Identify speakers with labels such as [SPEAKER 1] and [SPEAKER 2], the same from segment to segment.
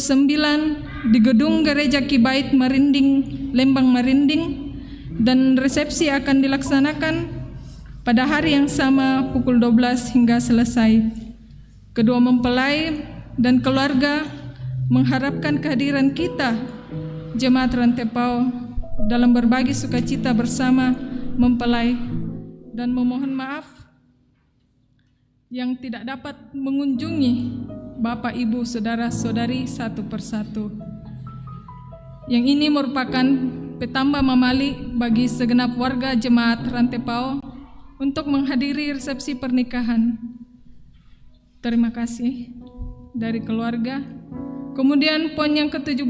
[SPEAKER 1] 9 di Gedung Gereja Kibait Marinding, Lembang Marinding, dan resepsi akan dilaksanakan pada hari yang sama pukul 12 hingga selesai. Kedua mempelai dan keluarga mengharapkan kehadiran kita, Jemaat Rantepao, dalam berbagi sukacita bersama mempelai, dan memohon maaf yang tidak dapat mengunjungi Bapak, Ibu, Saudara-saudari satu persatu. Yang ini merupakan petamba mamali bagi segenap warga Jemaat Rantepao untuk menghadiri resepsi pernikahan. Terima kasih dari keluarga. Kemudian poin yang ke-17,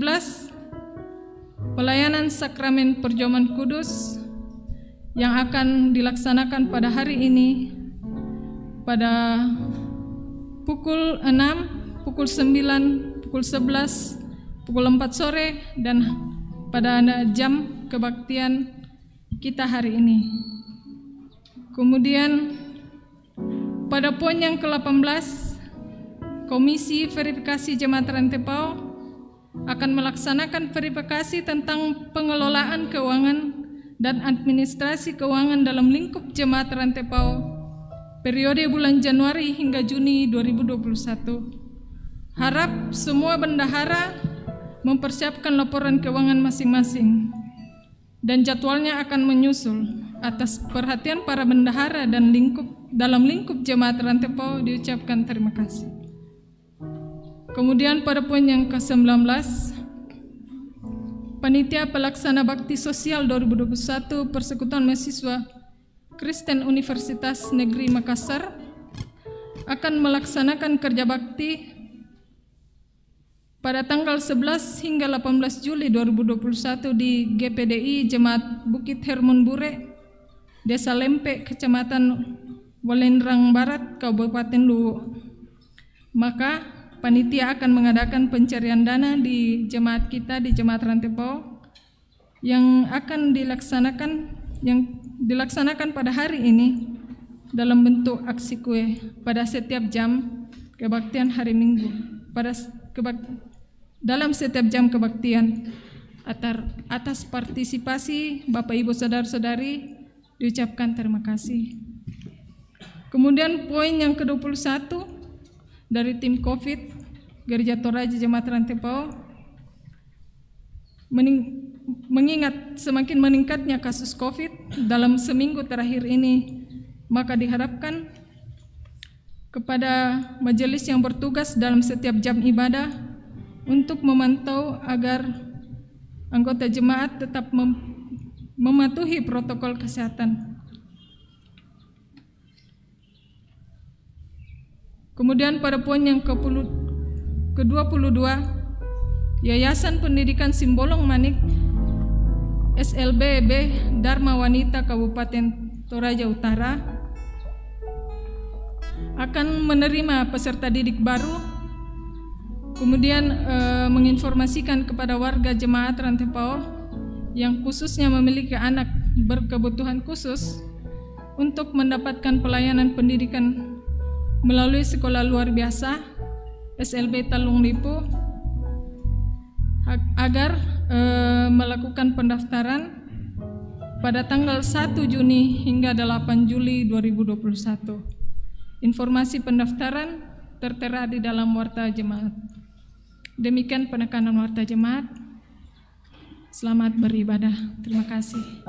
[SPEAKER 1] pelayanan sakramen perjamuan kudus yang akan dilaksanakan pada hari ini pada pukul 6, pukul 9, pukul 11, pukul 4 sore, dan pada jam kebaktian kita hari ini. Kemudian pada poin yang ke-18, Komisi Verifikasi Jemaat Rantepao akan melaksanakan verifikasi tentang pengelolaan keuangan dan administrasi keuangan dalam lingkup Jemaat Rantepao periode bulan Januari hingga Juni 2021. Harap semua bendahara mempersiapkan laporan keuangan masing-masing, dan jadwalnya akan menyusul. Atas perhatian para bendahara dan dalam lingkup Jemaat Rantepao diucapkan terima kasih. Kemudian pada poin yang ke-19, Panitia Pelaksana Bakti Sosial 2021 Persekutuan Mahasiswa Kristen Universitas Negeri Makassar akan melaksanakan kerja bakti pada tanggal 11 hingga 18 Juli 2021 di GPDI Jemaat Bukit Hermon Bure, Desa Lempe, Kecamatan Walendrang Barat, Kabupaten Luwu. Maka panitia akan mengadakan pencarian dana di jemaat kita, di Jemaat Rantepao, yang dilaksanakan pada hari ini dalam bentuk aksi kue pada setiap jam kebaktian hari Minggu. Dalam setiap jam kebaktian, atas partisipasi Bapak, Ibu, Saudara-saudari diucapkan terima kasih. Kemudian poin yang ke-21 dari tim COVID Gereja Toraja Jemaat Rantepao, mengingat semakin meningkatnya kasus COVID dalam seminggu terakhir ini, maka diharapkan kepada majelis yang bertugas dalam setiap jam ibadah untuk memantau agar anggota jemaat tetap mematuhi protokol kesehatan. Kemudian pada poin yang ke-22, Yayasan Pendidikan Simbolong Manik SLBB Dharma Wanita Kabupaten Toraja Utara akan menerima peserta didik baru, kemudian menginformasikan kepada warga Jemaat Rantepao yang khususnya memiliki anak berkebutuhan khusus untuk mendapatkan pelayanan pendidikan melalui sekolah luar biasa SLB Talung Lipo agar melakukan pendaftaran pada tanggal 1 Juni hingga 8 Juli 2021. Informasi pendaftaran tertera di dalam Warta Jemaat. Demikian penekanan Warta Jemaat. Selamat beribadah. Terima kasih.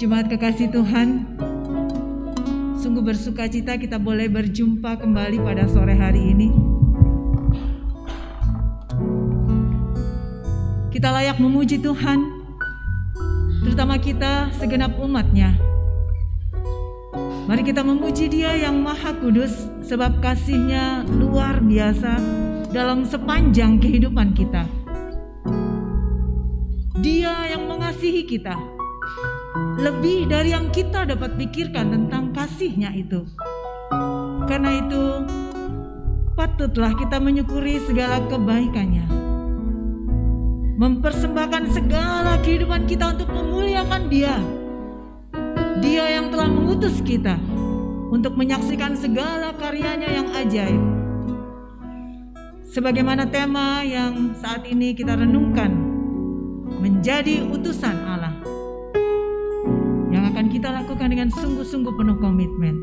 [SPEAKER 2] Jemaat kekasih Tuhan, sungguh bersuka cita kita boleh berjumpa kembali pada sore hari ini. Kita layak memuji Tuhan, terutama kita segenap umat-Nya. Mari kita memuji Dia yang Maha Kudus, sebab kasih-Nya luar biasa dalam sepanjang kehidupan kita. Dia yang mengasihi kita lebih dari yang kita dapat pikirkan tentang kasih-Nya itu. Karena itu, patutlah kita menyukuri segala kebaikan-Nya, mempersembahkan segala kehidupan kita untuk memuliakan Dia. Dia yang telah mengutus kita untuk menyaksikan segala karya-Nya yang ajaib. Sebagaimana tema yang saat ini kita renungkan, menjadi utusan Allah, yang akan kita lakukan dengan sungguh-sungguh penuh komitmen.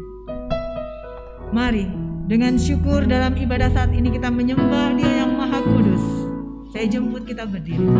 [SPEAKER 2] Mari dengan syukur dalam ibadah saat ini kita menyembah Dia yang Maha Kudus. Saya jemput kita berdiri.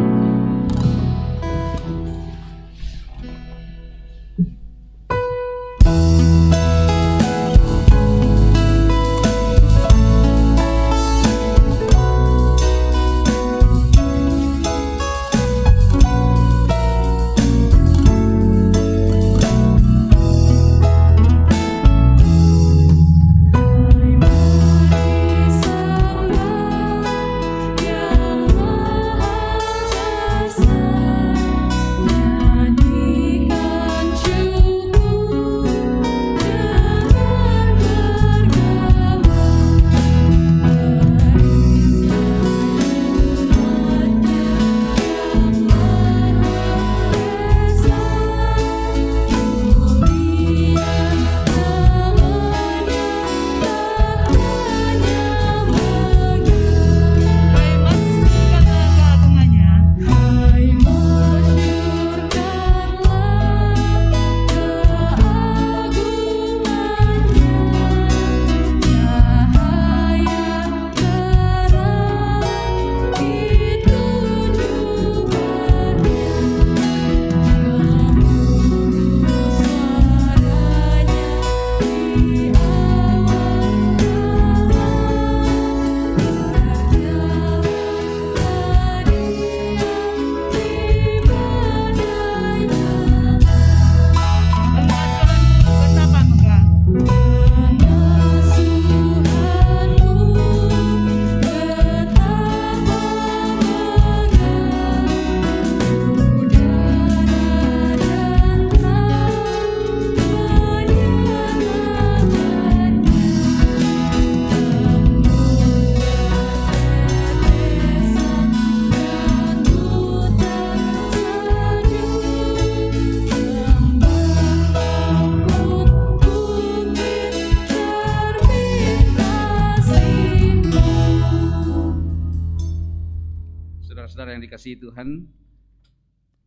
[SPEAKER 3] Saudara-saudara yang dikasihi Tuhan,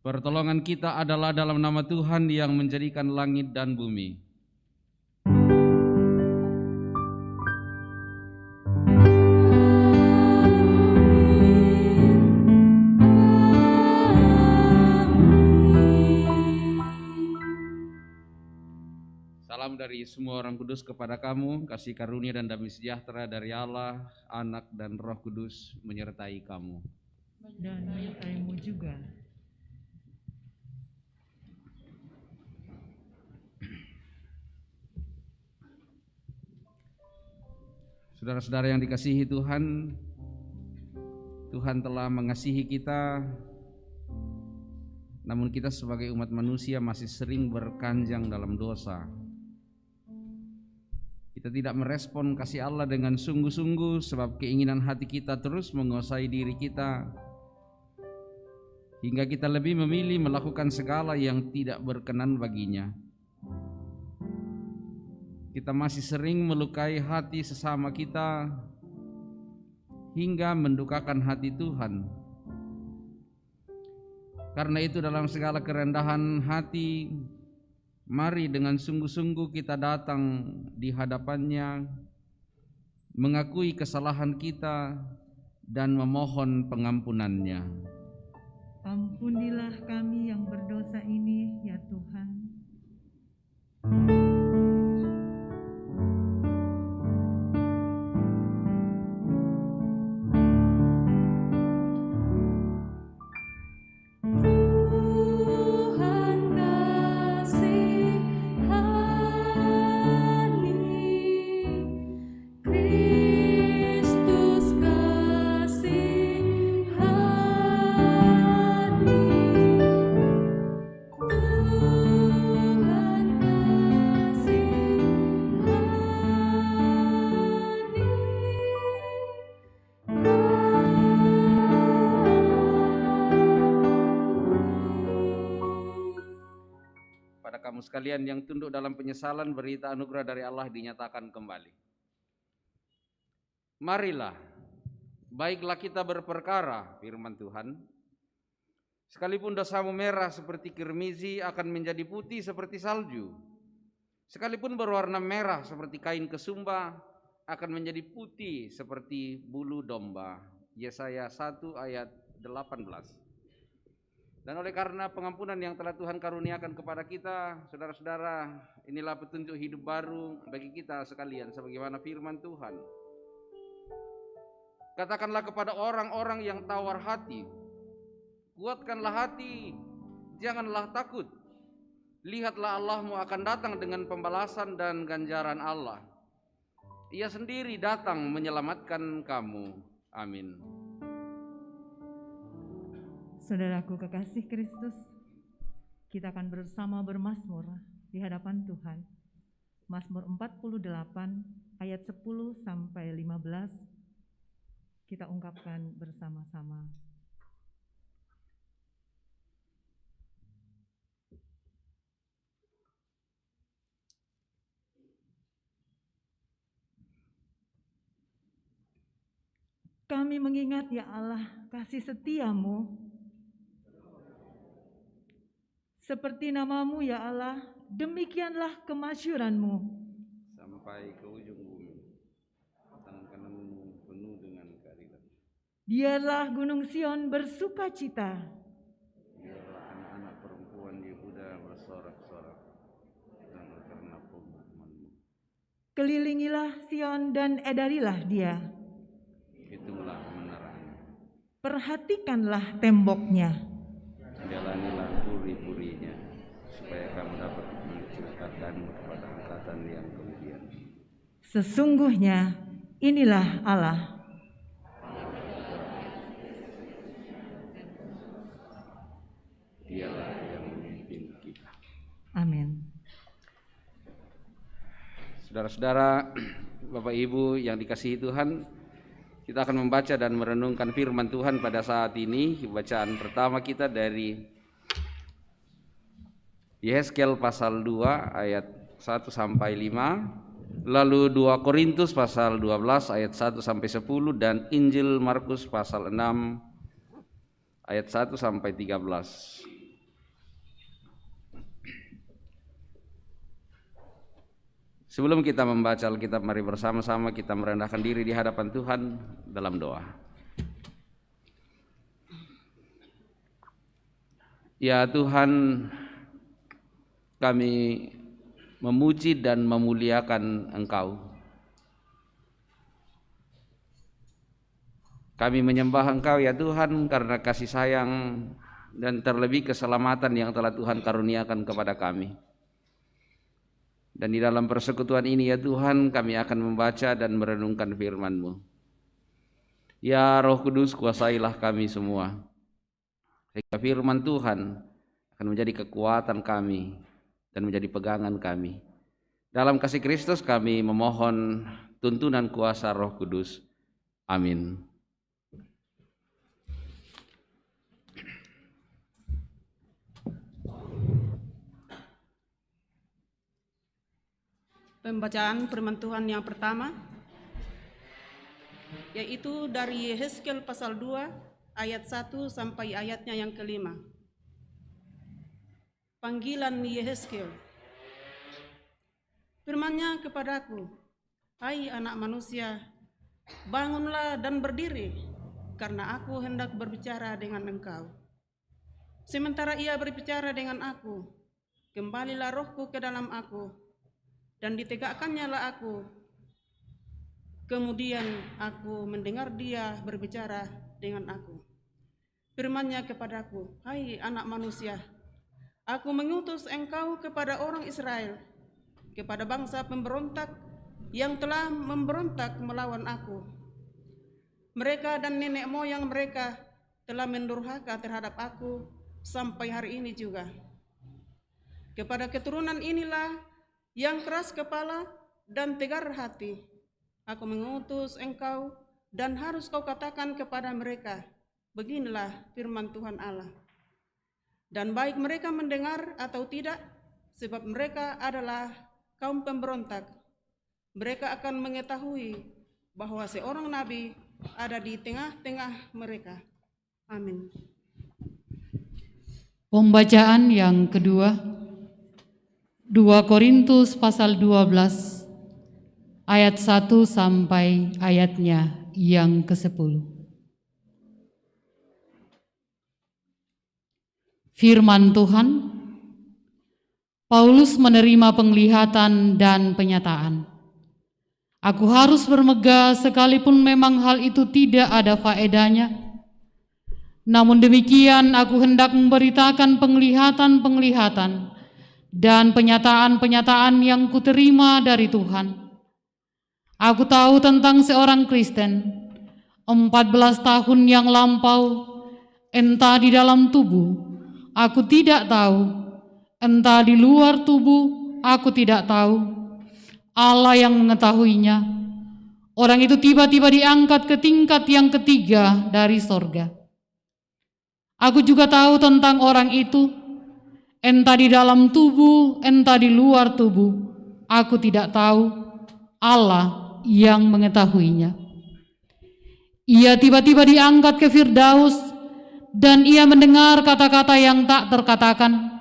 [SPEAKER 3] pertolongan kita adalah dalam nama Tuhan yang menjadikan langit dan bumi. Salam dari semua orang kudus kepada kamu, kasih karunia dan damai sejahtera dari Allah, Anak dan Roh Kudus menyertai kamu.
[SPEAKER 2] Dan menyertaimu juga.
[SPEAKER 3] Saudara-saudara yang dikasihi Tuhan, Tuhan telah mengasihi kita, namun kita sebagai umat manusia masih sering berkanjang dalam dosa. Kita tidak merespon kasih Allah dengan sungguh-sungguh sebab keinginan hati kita terus menguasai diri kita, hingga kita lebih memilih melakukan segala yang tidak berkenan baginya. Kita masih sering melukai hati sesama kita hingga mendukakan hati Tuhan. Karena itu dalam segala kerendahan hati, mari dengan sungguh-sungguh kita datang di hadapan-Nya, mengakui kesalahan kita dan memohon pengampunan-Nya.
[SPEAKER 2] Ampunilah kami yang berdosa ini, ya Tuhan.
[SPEAKER 4] Kristus
[SPEAKER 3] kamu sekalian yang tunduk dalam penyesalan, berita anugerah dari Allah dinyatakan kembali. Marilah, baiklah kita berperkara, firman Tuhan. Sekalipun dosamu merah seperti kirmizi akan menjadi putih seperti salju. Sekalipun berwarna merah seperti kain kesumba akan menjadi putih seperti bulu domba. Yesaya 1 ayat 18. Dan oleh karena pengampunan yang telah Tuhan karuniakan kepada kita, saudara-saudara, inilah petunjuk hidup baru bagi kita sekalian sebagaimana firman Tuhan. Katakanlah kepada orang-orang yang tawar hati, kuatkanlah hati, janganlah takut. Lihatlah Allahmu akan datang dengan pembalasan dan ganjaran Allah. Ia sendiri datang menyelamatkan kamu. Amin.
[SPEAKER 2] Saudaraku kekasih Kristus, kita akan bersama bermazmur di hadapan Tuhan. Mazmur 48 ayat 10 sampai 15 kita ungkapkan bersama-sama. Kami mengingat ya Allah kasih setiamu, seperti namamu ya Allah, demikianlah kemasyuranmu.
[SPEAKER 3] Sampai ke ujung bumi, tangan kananmu penuh dengan keadilan.
[SPEAKER 2] Biarlah Gunung Sion bersuka cita.
[SPEAKER 3] Biarlah anak-anak perempuan Yehuda bersorak-sorak karena penghukumanmu.
[SPEAKER 2] Kelilingilah Sion dan edarilah dia.
[SPEAKER 3] Hitunglah menaranya.
[SPEAKER 2] Perhatikanlah temboknya.
[SPEAKER 3] Jalanilah puri-purinya, supaya kamu dapat menceritakan kepada angkatan yang kemudian.
[SPEAKER 2] Sesungguhnya inilah Allah.
[SPEAKER 3] Dialah yang memimpin kita.
[SPEAKER 2] Amin.
[SPEAKER 3] Saudara-saudara, Bapak Ibu yang dikasihi Tuhan, kita akan membaca dan merenungkan firman Tuhan pada saat ini. Bacaan pertama kita dari Yehezkiel pasal 2 ayat 1 sampai 5, lalu 2 Korintus pasal 12 ayat 1 sampai 10 dan Injil Markus pasal 6 ayat 1 sampai 13. Sebelum kita membaca Alkitab, mari bersama-sama kita merendahkan diri di hadapan Tuhan dalam doa. Ya Tuhan, kami memuji dan memuliakan Engkau. Kami menyembah Engkau ya Tuhan karena kasih sayang dan terlebih keselamatan yang telah Tuhan karuniakan kepada kami. Dan di dalam persekutuan ini ya Tuhan, kami akan membaca dan merenungkan firman-Mu. Ya Roh Kudus, kuasailah kami semua, sehingga firman Tuhan akan menjadi kekuatan kami dan menjadi pegangan kami. Dalam kasih Kristus kami memohon tuntunan kuasa Roh Kudus. Amin.
[SPEAKER 4] Pembacaan firman Tuhan yang pertama yaitu dari Yehezkiel pasal 2 ayat 1 sampai ayatnya yang kelima. Panggilan Yehezkiel. Firman-Nya kepadaku, hai anak manusia, bangunlah dan berdiri, karena aku hendak berbicara dengan engkau. Sementara ia berbicara dengan aku, kembalilah rohku ke dalam aku, dan ditegakkannya lah aku. Kemudian aku mendengar dia berbicara dengan aku. Firman-Nya kepadaku, hai anak manusia, aku mengutus engkau kepada orang Israel, kepada bangsa pemberontak yang telah memberontak melawan aku. Mereka dan nenek moyang mereka telah mendurhaka terhadap aku sampai hari ini juga. Kepada keturunan inilah yang keras kepala dan tegar hati, aku mengutus engkau, dan harus kau katakan kepada mereka, beginilah firman Tuhan Allah. Dan baik mereka mendengar atau tidak, sebab mereka adalah kaum pemberontak. Mereka akan mengetahui bahwa seorang nabi ada di tengah-tengah mereka. Amin.
[SPEAKER 5] Pembacaan yang kedua, 2 Korintus pasal 12, ayat 1 sampai ayatnya yang ke-10. Firman Tuhan, Paulus menerima penglihatan dan penyataan. Aku harus bermegah sekalipun memang hal itu tidak ada faedahnya. Namun demikian aku hendak memberitakan penglihatan-penglihatan dan penyataan-penyataan yang kuterima dari Tuhan. Aku tahu tentang seorang Kristen 14 tahun yang lampau, entah di dalam tubuh, aku tidak tahu, entah di luar tubuh, aku tidak tahu. Allah yang mengetahuinya. Orang itu tiba-tiba diangkat ke tingkat yang ketiga dari sorga. Aku juga tahu tentang orang itu, entah di dalam tubuh, entah di luar tubuh, aku tidak tahu. Allah yang mengetahuinya. Ia tiba-tiba diangkat ke Firdaus, dan ia mendengar kata-kata yang tak terkatakan,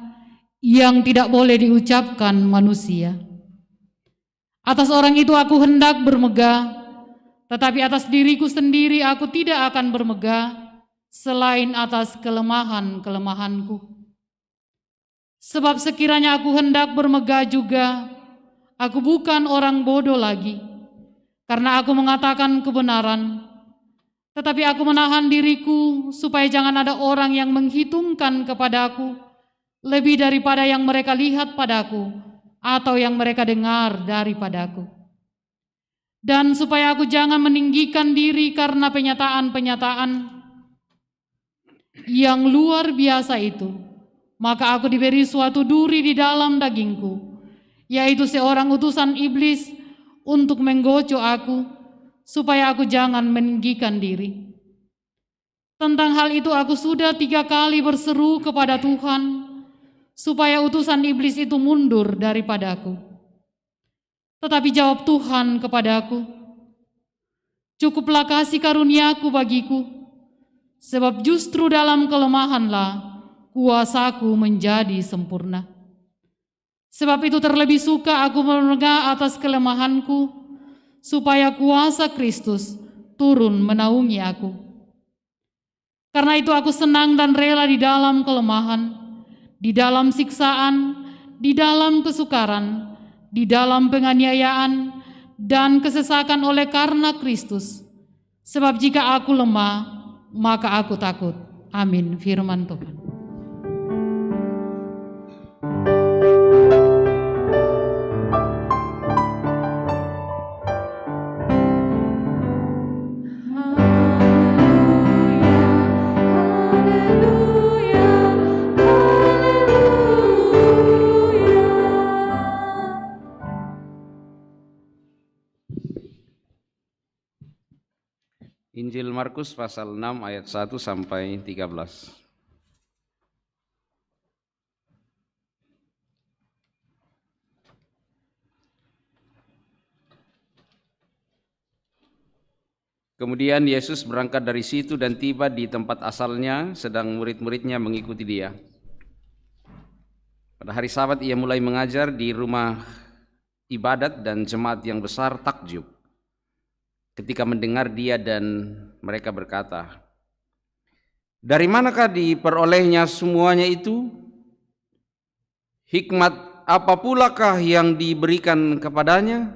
[SPEAKER 5] yang tidak boleh diucapkan manusia. Atas orang itu aku hendak bermegah, tetapi atas diriku sendiri aku tidak akan bermegah, selain atas kelemahan-kelemahanku. Sebab sekiranya aku hendak bermegah juga, aku bukan orang bodoh lagi, karena aku mengatakan kebenaran. Tetapi aku menahan diriku supaya jangan ada orang yang menghitungkan kepadaku lebih daripada yang mereka lihat padaku atau yang mereka dengar daripadaku. Dan supaya aku jangan meninggikan diri karena penyataan-penyataan yang luar biasa itu, maka aku diberi suatu duri di dalam dagingku, yaitu seorang utusan iblis untuk menggocok aku, supaya aku jangan meninggikan diri. Tentang hal itu aku sudah 3 kali berseru kepada Tuhan, supaya utusan iblis itu mundur daripadaku. Tetapi jawab Tuhan kepadaku, cukuplah kasih karuniaku bagiku, sebab justru dalam kelemahanlah kuasaku menjadi sempurna. Sebab itu terlebih suka aku bermegah atas kelemahanku, supaya kuasa Kristus turun menaungi aku. Karena itu aku senang dan rela di dalam kelemahan, di dalam siksaan, di dalam kesukaran, di dalam penganiayaan, dan kesesakan oleh karena Kristus. Sebab jika aku lemah, maka aku takut. Amin. Firman Tuhan.
[SPEAKER 3] Injil Markus pasal 6 ayat 1 sampai 13. Kemudian Yesus berangkat dari situ dan tiba di tempat asalnya, sedang murid-muridnya mengikuti dia. Pada hari Sabat ia mulai mengajar di rumah ibadat dan jemaat yang besar takjub ketika mendengar dia, dan mereka berkata, "Dari manakah diperolehnya semuanya itu? Hikmat apa pulakah yang diberikan kepadanya?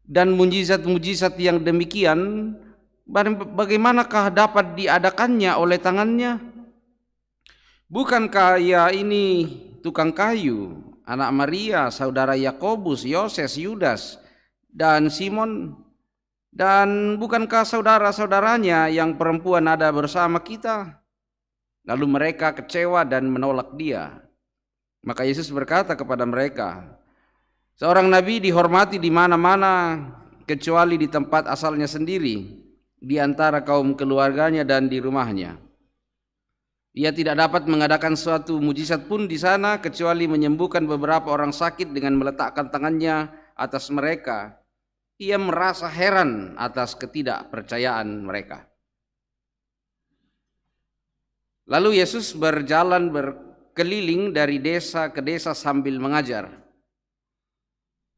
[SPEAKER 3] Dan mujizat-mujizat yang demikian, bagaimanakah dapat diadakannya oleh tangannya? Bukankah ia ini tukang kayu, anak Maria, saudara Yakobus, Yoses, Yudas, dan Simon? Dan bukankah saudara-saudaranya yang perempuan ada bersama kita?" Lalu mereka kecewa dan menolak dia. Maka Yesus berkata kepada mereka, "Seorang nabi dihormati di mana-mana kecuali di tempat asalnya sendiri, di antara kaum keluarganya dan di rumahnya." Ia tidak dapat mengadakan suatu mujizat pun di sana kecuali menyembuhkan beberapa orang sakit dengan meletakkan tangannya atas mereka. Ia merasa heran atas ketidakpercayaan mereka. Lalu Yesus berjalan berkeliling dari desa ke desa sambil mengajar.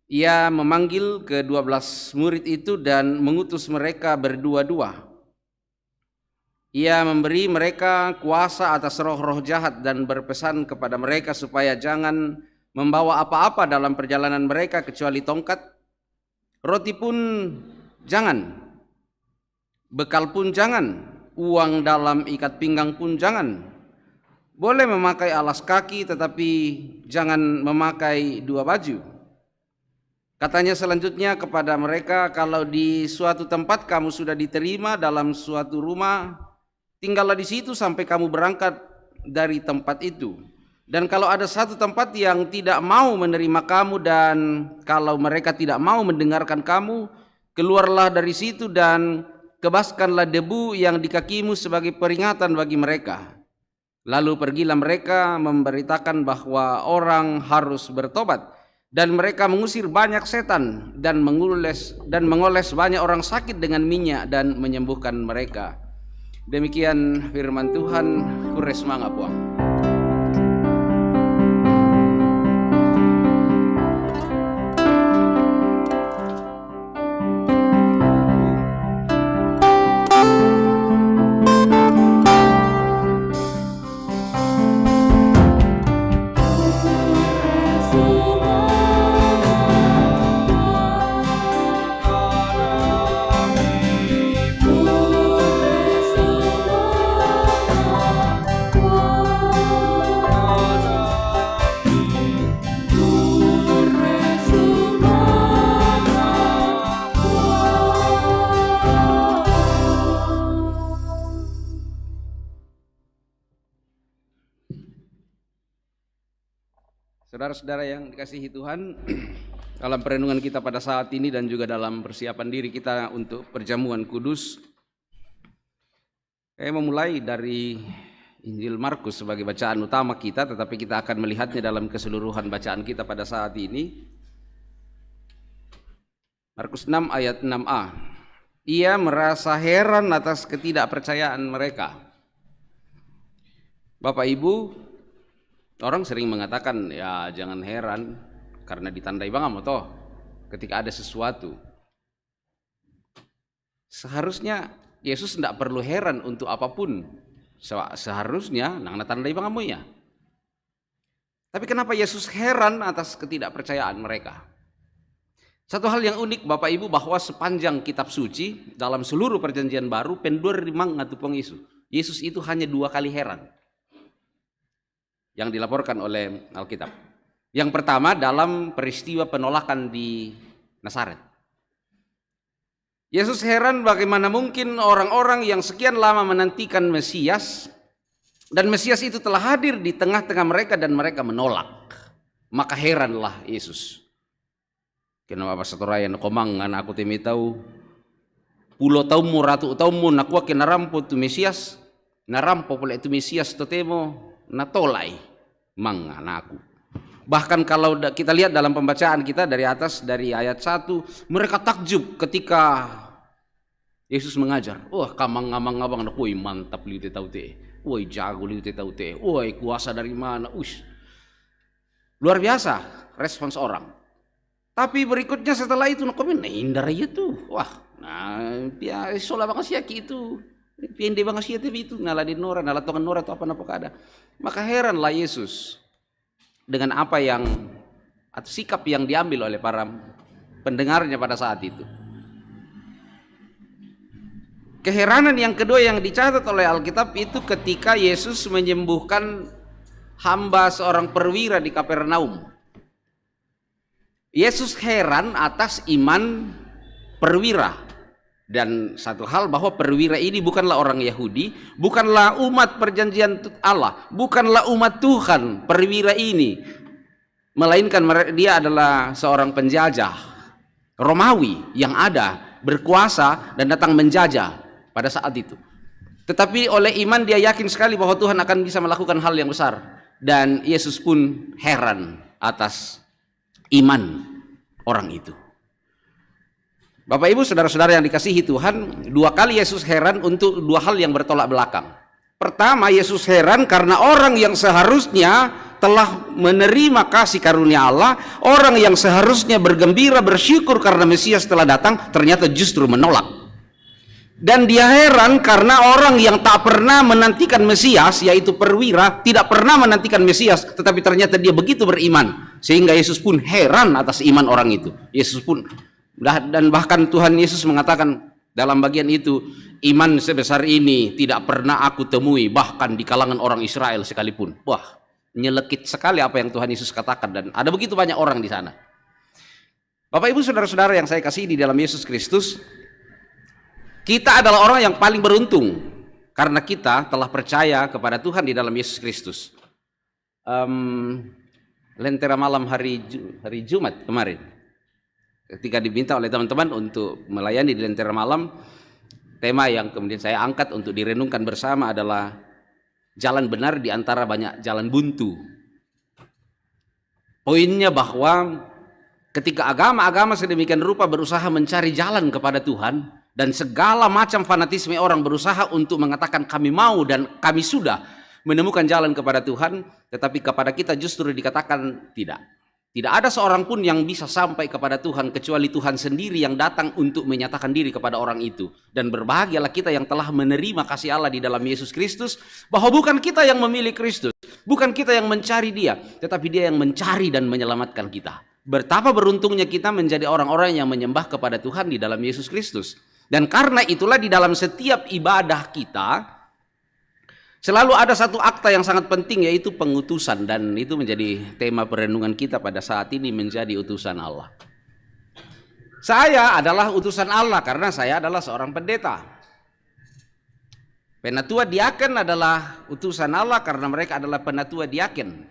[SPEAKER 3] Ia memanggil ke-12 murid itu dan mengutus mereka berdua-dua. Ia memberi mereka kuasa atas roh-roh jahat dan berpesan kepada mereka supaya jangan membawa apa-apa dalam perjalanan mereka kecuali tongkat, roti pun jangan, bekal pun jangan, uang dalam ikat pinggang pun jangan. Boleh memakai alas kaki tetapi jangan memakai 2 baju. Katanya selanjutnya kepada mereka, kalau di suatu tempat kamu sudah diterima dalam suatu rumah, tinggallah di situ sampai kamu berangkat dari tempat itu. Dan kalau ada satu tempat yang tidak mau menerima kamu dan kalau mereka tidak mau mendengarkan kamu, keluarlah dari situ dan kebaskanlah debu yang di kakimu sebagai peringatan bagi mereka. Lalu pergilah mereka memberitakan bahwa orang harus bertobat, dan mereka mengusir banyak setan dan mengoles banyak orang sakit dengan minyak dan menyembuhkan mereka. Demikian firman Tuhan, kures manga puang. Saudara-saudara yang dikasihi Tuhan, dalam perenungan kita pada saat ini dan juga dalam persiapan diri kita untuk perjamuan kudus, saya memulai dari Injil Markus sebagai bacaan utama kita, tetapi kita akan melihatnya dalam keseluruhan bacaan kita pada saat ini. Markus 6 ayat 6a. Ia merasa heran atas ketidakpercayaan mereka. Bapak Ibu, orang sering mengatakan, ya jangan heran karena ditandai bangam toh ketika ada sesuatu. Seharusnya Yesus tidak perlu heran untuk apapun. Seharusnya nang tandai bangam ya. Tapi kenapa Yesus heran atas ketidakpercayaan mereka? Satu hal yang unik Bapak Ibu, bahwa sepanjang kitab suci dalam seluruh perjanjian baru pendur rimang ngatupong Yesus. Yesus itu hanya 2 kali heran yang dilaporkan oleh Alkitab. Yang pertama dalam peristiwa penolakan di Nazaret. Yesus heran bagaimana mungkin orang-orang yang sekian lama menantikan Mesias, dan Mesias itu telah hadir di tengah-tengah mereka dan mereka menolak. Maka heranlah Yesus. Kenapa pasatorayan komangan aku temi tahu pulo tahu mu ratu tahu mu nakwa kenarampo tu Mesias, narampo pula itu Mesias totemo natolai manganaku. Bahkan kalau kita lihat dalam pembacaan kita dari atas, dari ayat 1, mereka takjub ketika Yesus mengajar. Wah, kamang-ngamang-ngabang nak, woi mantap liu te tau te. Woi jago liu te tau te. Woi kuasa dari mana? Luar biasa respons orang. Tapi berikutnya setelah itu nak komen indar aja tuh. Wah, nah dia sola banget siaki itu. Pende banget sih itu naladin nora, nalatongan nora atau apa ada. Maka heranlah Yesus dengan apa yang atau sikap yang diambil oleh para pendengarnya pada saat itu. Keheranan yang kedua yang dicatat oleh Alkitab itu ketika Yesus menyembuhkan hamba seorang perwira di Kapernaum. Yesus heran atas iman perwira. Dan satu hal, bahwa perwira ini bukanlah orang Yahudi, bukanlah umat perjanjian Allah, bukanlah umat Tuhan perwira ini, melainkan dia adalah seorang penjajah Romawi yang ada berkuasa dan datang menjajah pada saat itu. Tetapi oleh iman dia yakin sekali bahwa Tuhan akan bisa melakukan hal yang besar. Dan Yesus pun heran atas iman orang itu. Bapak Ibu saudara-saudara yang dikasihi Tuhan, 2 kali Yesus heran untuk 2 hal yang bertolak belakang. Pertama, Yesus heran karena orang yang seharusnya telah menerima kasih karunia Allah, orang yang seharusnya bergembira bersyukur karena Mesias telah datang, ternyata justru menolak. Dan dia heran karena orang yang tak pernah menantikan Mesias, yaitu perwira, tidak pernah menantikan Mesias, tetapi ternyata dia begitu beriman, sehingga Yesus pun heran atas iman orang itu. Yesus pun, dan bahkan Tuhan Yesus mengatakan dalam bagian itu, iman sebesar ini tidak pernah aku temui bahkan di kalangan orang Israel sekalipun. Wah, nyelekit sekali apa yang Tuhan Yesus katakan, dan ada begitu banyak orang di sana. Bapak Ibu saudara-saudara yang saya kasihi di dalam Yesus Kristus, kita adalah orang yang paling beruntung karena kita telah percaya kepada Tuhan di dalam Yesus Kristus. Lentera malam hari Jumat kemarin, ketika diminta oleh teman-teman untuk melayani di lentera malam, tema yang kemudian saya angkat untuk direnungkan bersama adalah jalan benar di antara banyak jalan buntu. Poinnya bahwa ketika agama-agama sedemikian rupa berusaha mencari jalan kepada Tuhan, dan segala macam fanatisme orang berusaha untuk mengatakan kami mau dan kami sudah menemukan jalan kepada Tuhan, tetapi kepada kita justru dikatakan tidak. Tidak ada seorang pun yang bisa sampai kepada Tuhan kecuali Tuhan sendiri yang datang untuk menyatakan diri kepada orang itu. Dan berbahagialah kita yang telah menerima kasih Allah di dalam Yesus Kristus, bahwa bukan kita yang memilih Kristus, bukan kita yang mencari Dia, tetapi Dia yang mencari dan menyelamatkan kita. Betapa beruntungnya kita menjadi orang-orang yang menyembah kepada Tuhan di dalam Yesus Kristus. Dan karena itulah di dalam setiap ibadah kita selalu ada satu akta yang sangat penting, yaitu pengutusan. Dan itu menjadi tema perenungan kita pada saat ini, menjadi utusan Allah. Saya adalah utusan Allah karena saya adalah seorang pendeta. Penatua diaken adalah utusan Allah karena mereka adalah penatua diaken.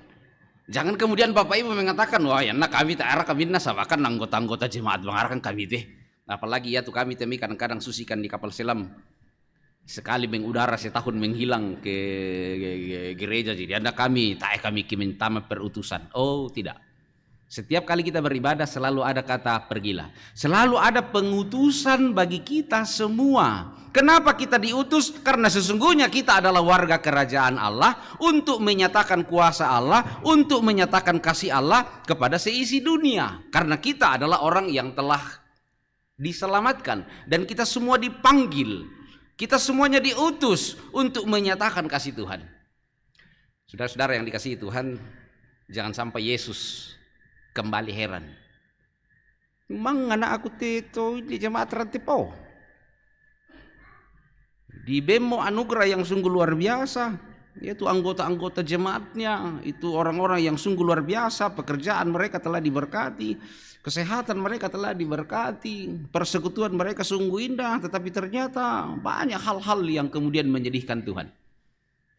[SPEAKER 3] Jangan kemudian Bapak Ibu mengatakan, wah ya kami tak arah kami nasabakan anggota-anggota jemaat mengarahkan kami teh. Apalagi ya tuh kami temi kadang-kadang susikan di kapal selam, sekali mengudara setahun menghilang ke gereja, jadi anda kami tak kami minta perutusan. Oh tidak, setiap kali kita beribadah selalu ada kata pergilah, selalu ada pengutusan bagi kita semua. Kenapa kita diutus? Karena sesungguhnya kita adalah warga kerajaan Allah, untuk menyatakan kuasa Allah, untuk menyatakan kasih Allah kepada seisi dunia. Karena kita adalah orang yang telah diselamatkan, dan kita semua dipanggil, kita semuanya diutus untuk menyatakan kasih Tuhan. Saudara-saudara yang dikasihi Tuhan, jangan sampai Yesus kembali heran. Memang anak aku itu di jemaat Rantipau di bemo anugerah yang sungguh luar biasa, yaitu anggota-anggota jemaatnya itu orang-orang yang sungguh luar biasa, pekerjaan mereka telah diberkati, kesehatan mereka telah diberkati, persekutuan mereka sungguh indah, tetapi ternyata banyak hal-hal yang kemudian menyedihkan Tuhan.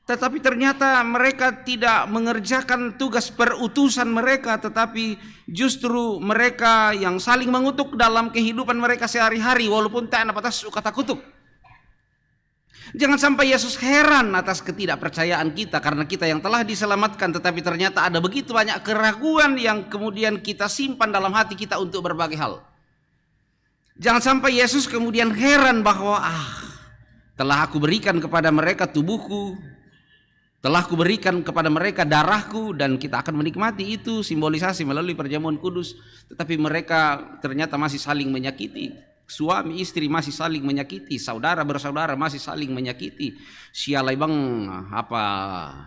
[SPEAKER 3] Tetapi ternyata mereka tidak mengerjakan tugas perutusan mereka, tetapi justru mereka yang saling mengutuk dalam kehidupan mereka sehari-hari, walaupun tak ada batas kata kutuk. Jangan sampai Yesus heran atas ketidakpercayaan kita karena kita yang telah diselamatkan, tetapi ternyata ada begitu banyak keraguan yang kemudian kita simpan dalam hati kita untuk berbagai hal. Jangan sampai Yesus kemudian heran bahwa telah aku berikan kepada mereka tubuhku, telah aku berikan kepada mereka darahku, dan kita akan menikmati itu simbolisasi melalui perjamuan kudus, tetapi mereka ternyata masih saling menyakiti. Suami istri masih saling menyakiti, saudara bersaudara masih saling menyakiti. Sialai bang, apa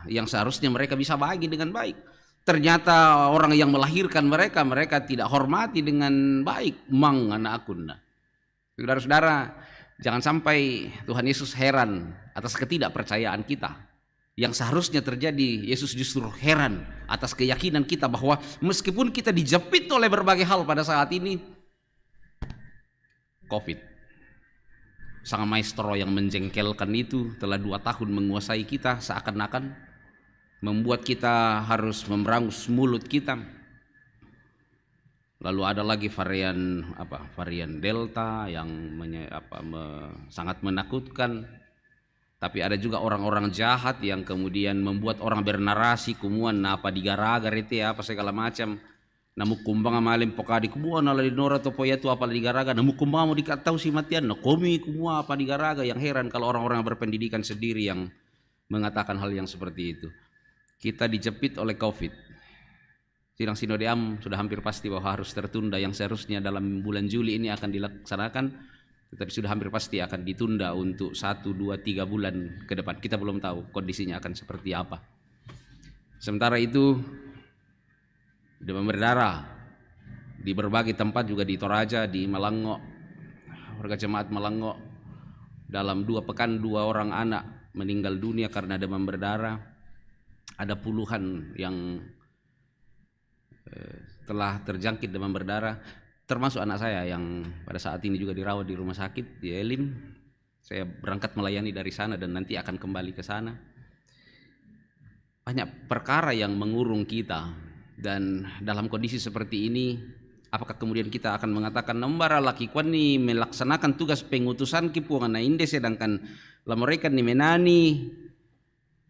[SPEAKER 3] yang seharusnya mereka bisa bagi dengan baik, ternyata orang yang melahirkan mereka tidak hormati dengan baik. Mang anak aku. Saudara-saudara, jangan sampai Tuhan Yesus heran atas ketidakpercayaan kita. Yang seharusnya terjadi, Yesus justru heran atas keyakinan kita bahwa meskipun kita dijepit oleh berbagai hal pada saat ini, COVID, sang maestro yang menjengkelkan itu telah 2 tahun menguasai kita, seakan-akan membuat kita harus memberangus mulut kita. Lalu ada lagi varian Delta yang sangat menakutkan. Tapi ada juga orang-orang jahat yang kemudian membuat orang bernarasi kumuan apa digaraga rete apa segala macam. Namu kumbang amalim pokadi kumuan ala dinora to poya tu apa digaraga. Namu kumbang mau dikatau si matian no komi kumua apa digaraga. Yang heran kalau orang-orang berpendidikan sendiri yang mengatakan hal yang seperti itu. Kita dijepit oleh COVID. Sidang Sinode Am sudah hampir pasti bahwa harus tertunda, yang seharusnya dalam bulan Juli ini akan dilaksanakan, tetapi sudah hampir pasti akan ditunda untuk 1, 2, 3 bulan ke depan. Kita belum tahu kondisinya akan seperti apa. Sementara itu demam berdarah di berbagai tempat, juga di Toraja, di Malango, warga jemaat Malango dalam 2 pekan 2 orang anak meninggal dunia karena demam berdarah. Ada puluhan yang telah terjangkit demam berdarah, termasuk anak saya yang pada saat ini juga dirawat di rumah sakit di Elim. Saya berangkat melayani dari sana dan nanti akan kembali ke sana. Banyak perkara yang mengurung kita, dan dalam kondisi seperti ini apakah kemudian kita akan mengatakan nombara laki kuani melaksanakan tugas pengutusan kipuangan inde, sedangkan mereka ni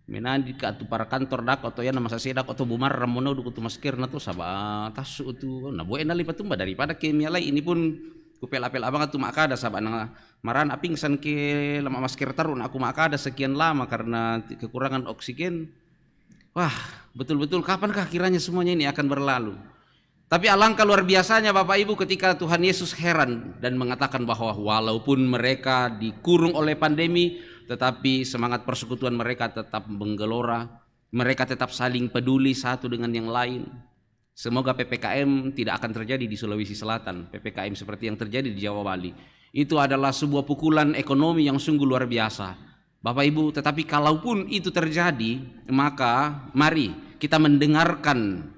[SPEAKER 3] menandi ke atu para kantor dak atau ya nama sasedak atau bumar ramono duku tu masker na tu saba tasu tu na boy na lipat tumba daripada ke mialai ini pun kupel-apel abang tu makada saba na maran apingsan ke lama masker tarun aku makada sekian lama karena kekurangan oksigen. Wah, betul-betul kapankah kiranya semuanya ini akan berlalu? Tapi alangkah luar biasanya Bapak Ibu ketika Tuhan Yesus heran dan mengatakan bahwa walaupun mereka dikurung oleh pandemi, tetapi semangat persekutuan mereka tetap menggelora, mereka tetap saling peduli satu dengan yang lain. Semoga PPKM tidak akan terjadi di Sulawesi Selatan, PPKM seperti yang terjadi di Jawa Bali. Itu adalah sebuah pukulan ekonomi yang sungguh luar biasa, Bapak Ibu. Tetapi kalaupun itu terjadi, maka mari kita mendengarkan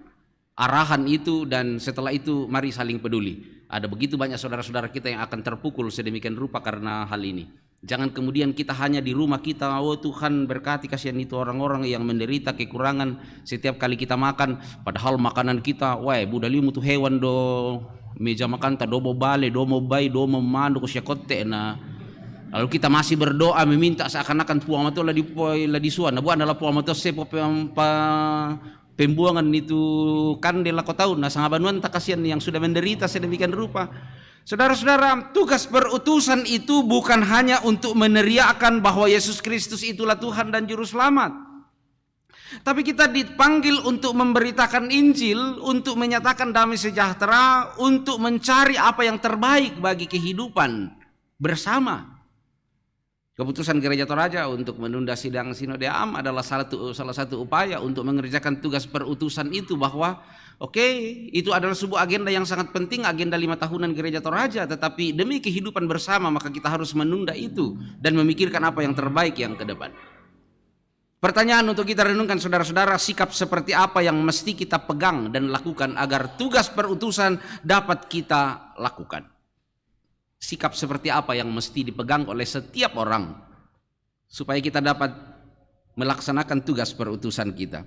[SPEAKER 3] arahan itu, dan setelah itu mari saling peduli. Ada begitu banyak saudara-saudara kita yang akan terpukul sedemikian rupa karena hal ini. Jangan kemudian kita hanya di rumah kita, oh Tuhan berkati kasihan itu orang-orang yang menderita kekurangan setiap kali kita makan, padahal makanan kita, wah budali mutu hewan do meja makan ta do mo bale do mo bay do mo mando ko syakote na. Lalu kita masih berdoa meminta seakan-akan puang mato la di suan, buan adalah puang mato sepo pembuangan itu kandela kau tahu nah sangabanuan tak kasihan yang sudah menderita sedemikian rupa. Saudara-saudara, tugas perutusan itu bukan hanya untuk meneriakkan bahwa Yesus Kristus itulah Tuhan dan Juru Selamat. Tapi kita dipanggil untuk memberitakan Injil, untuk menyatakan damai sejahtera, untuk mencari apa yang terbaik bagi kehidupan bersama. Keputusan Gereja Toraja untuk menunda sidang Sinode Am adalah salah satu upaya untuk mengerjakan tugas perutusan itu, bahwa itu adalah sebuah agenda yang sangat penting, agenda 5 tahunan Gereja Toraja, tetapi demi kehidupan bersama maka kita harus menunda itu dan memikirkan apa yang terbaik yang ke depan. Pertanyaan untuk kita renungkan saudara-saudara, sikap seperti apa yang mesti kita pegang dan lakukan agar tugas perutusan dapat kita lakukan? Sikap seperti apa yang mesti dipegang oleh setiap orang supaya kita dapat melaksanakan tugas perutusan kita?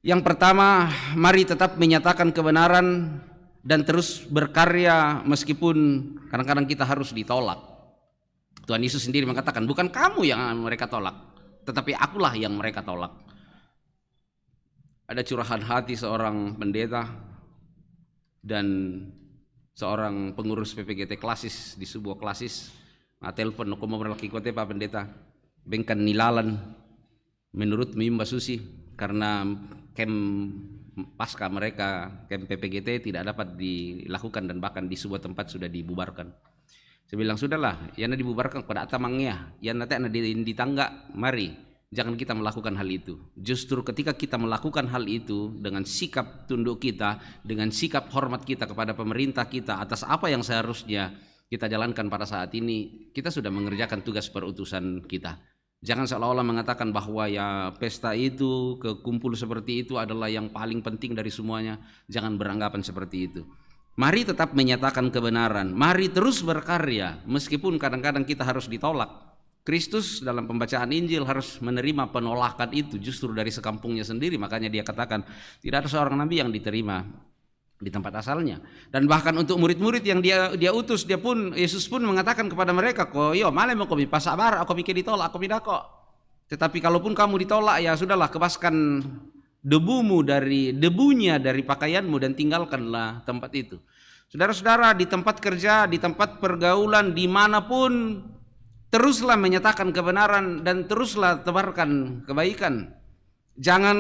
[SPEAKER 3] Yang pertama, mari tetap menyatakan kebenaran dan terus berkarya meskipun kadang-kadang kita harus ditolak. Tuhan Yesus sendiri mengatakan, bukan kamu yang mereka tolak, tetapi akulah yang mereka tolak. Ada curahan hati seorang pendeta dan seorang pengurus PPGT klasis di sebuah klasis, telepon no komo berlaki kote Pak Pendeta bengkan nilalan menurut Mbak Susi karena kem pasca mereka kem PPGT tidak dapat dilakukan dan bahkan di sebuah tempat sudah dibubarkan. Saya bilang sudahlah, yana dibubarkan pada atamangnya, yana nanti di tangga, mari jangan kita melakukan hal itu. Justru ketika kita melakukan hal itu dengan sikap tunduk kita, dengan sikap hormat kita kepada pemerintah kita atas apa yang seharusnya kita jalankan pada saat ini, kita sudah mengerjakan tugas perutusan kita. Jangan seolah-olah mengatakan bahwa ya pesta itu, kekumpul seperti itu adalah yang paling penting dari semuanya. Jangan beranggapan seperti itu. Mari tetap menyatakan kebenaran, mari terus berkarya meskipun kadang-kadang kita harus ditolak. Kristus dalam pembacaan Injil harus menerima penolakan itu justru dari sekampungnya sendiri. Makanya dia katakan tidak ada seorang nabi yang diterima di tempat asalnya. Dan bahkan untuk murid-murid yang dia utus, Yesus pun mengatakan kepada mereka, "Ko yo male mau komi pasabar, aku mikir ditolak, aku tidak kok. Tetapi kalaupun kamu ditolak, ya sudahlah, kebaskan debunya dari pakaianmu dan tinggalkanlah tempat itu." Saudara-saudara, di tempat kerja, di tempat pergaulan, dimanapun, teruslah menyatakan kebenaran dan teruslah tebarkan kebaikan. Jangan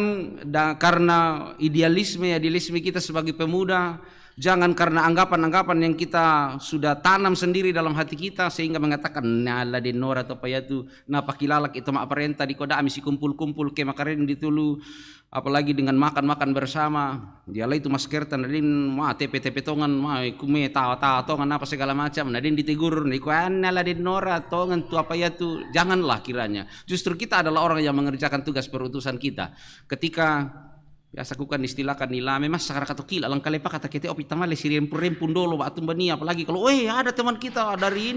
[SPEAKER 3] karena idealisme kita sebagai pemuda, jangan karena anggapan-anggapan yang kita sudah tanam sendiri dalam hati kita sehingga mengatakan nala de nora to payatu na pakilalak itu mak parenta di koda misi kumpul-kumpul ke makarin ditulu, apalagi dengan makan-makan bersama. Dialah itu masker tanadin ma tepe-tepe tongan ma kume ta tongan apa segala macam. Nadin ditegur niku nala de nora tongan tu apa ya tu. Janganlah kiranya. Justru kita adalah orang yang mengerjakan tugas perutusan kita. Ketika biasa kukan istilahkan nila memang sekarang kata kila lang kalepa kata kita opi tamale si rempun dolo batu bani, apalagi kalau ada teman kita dari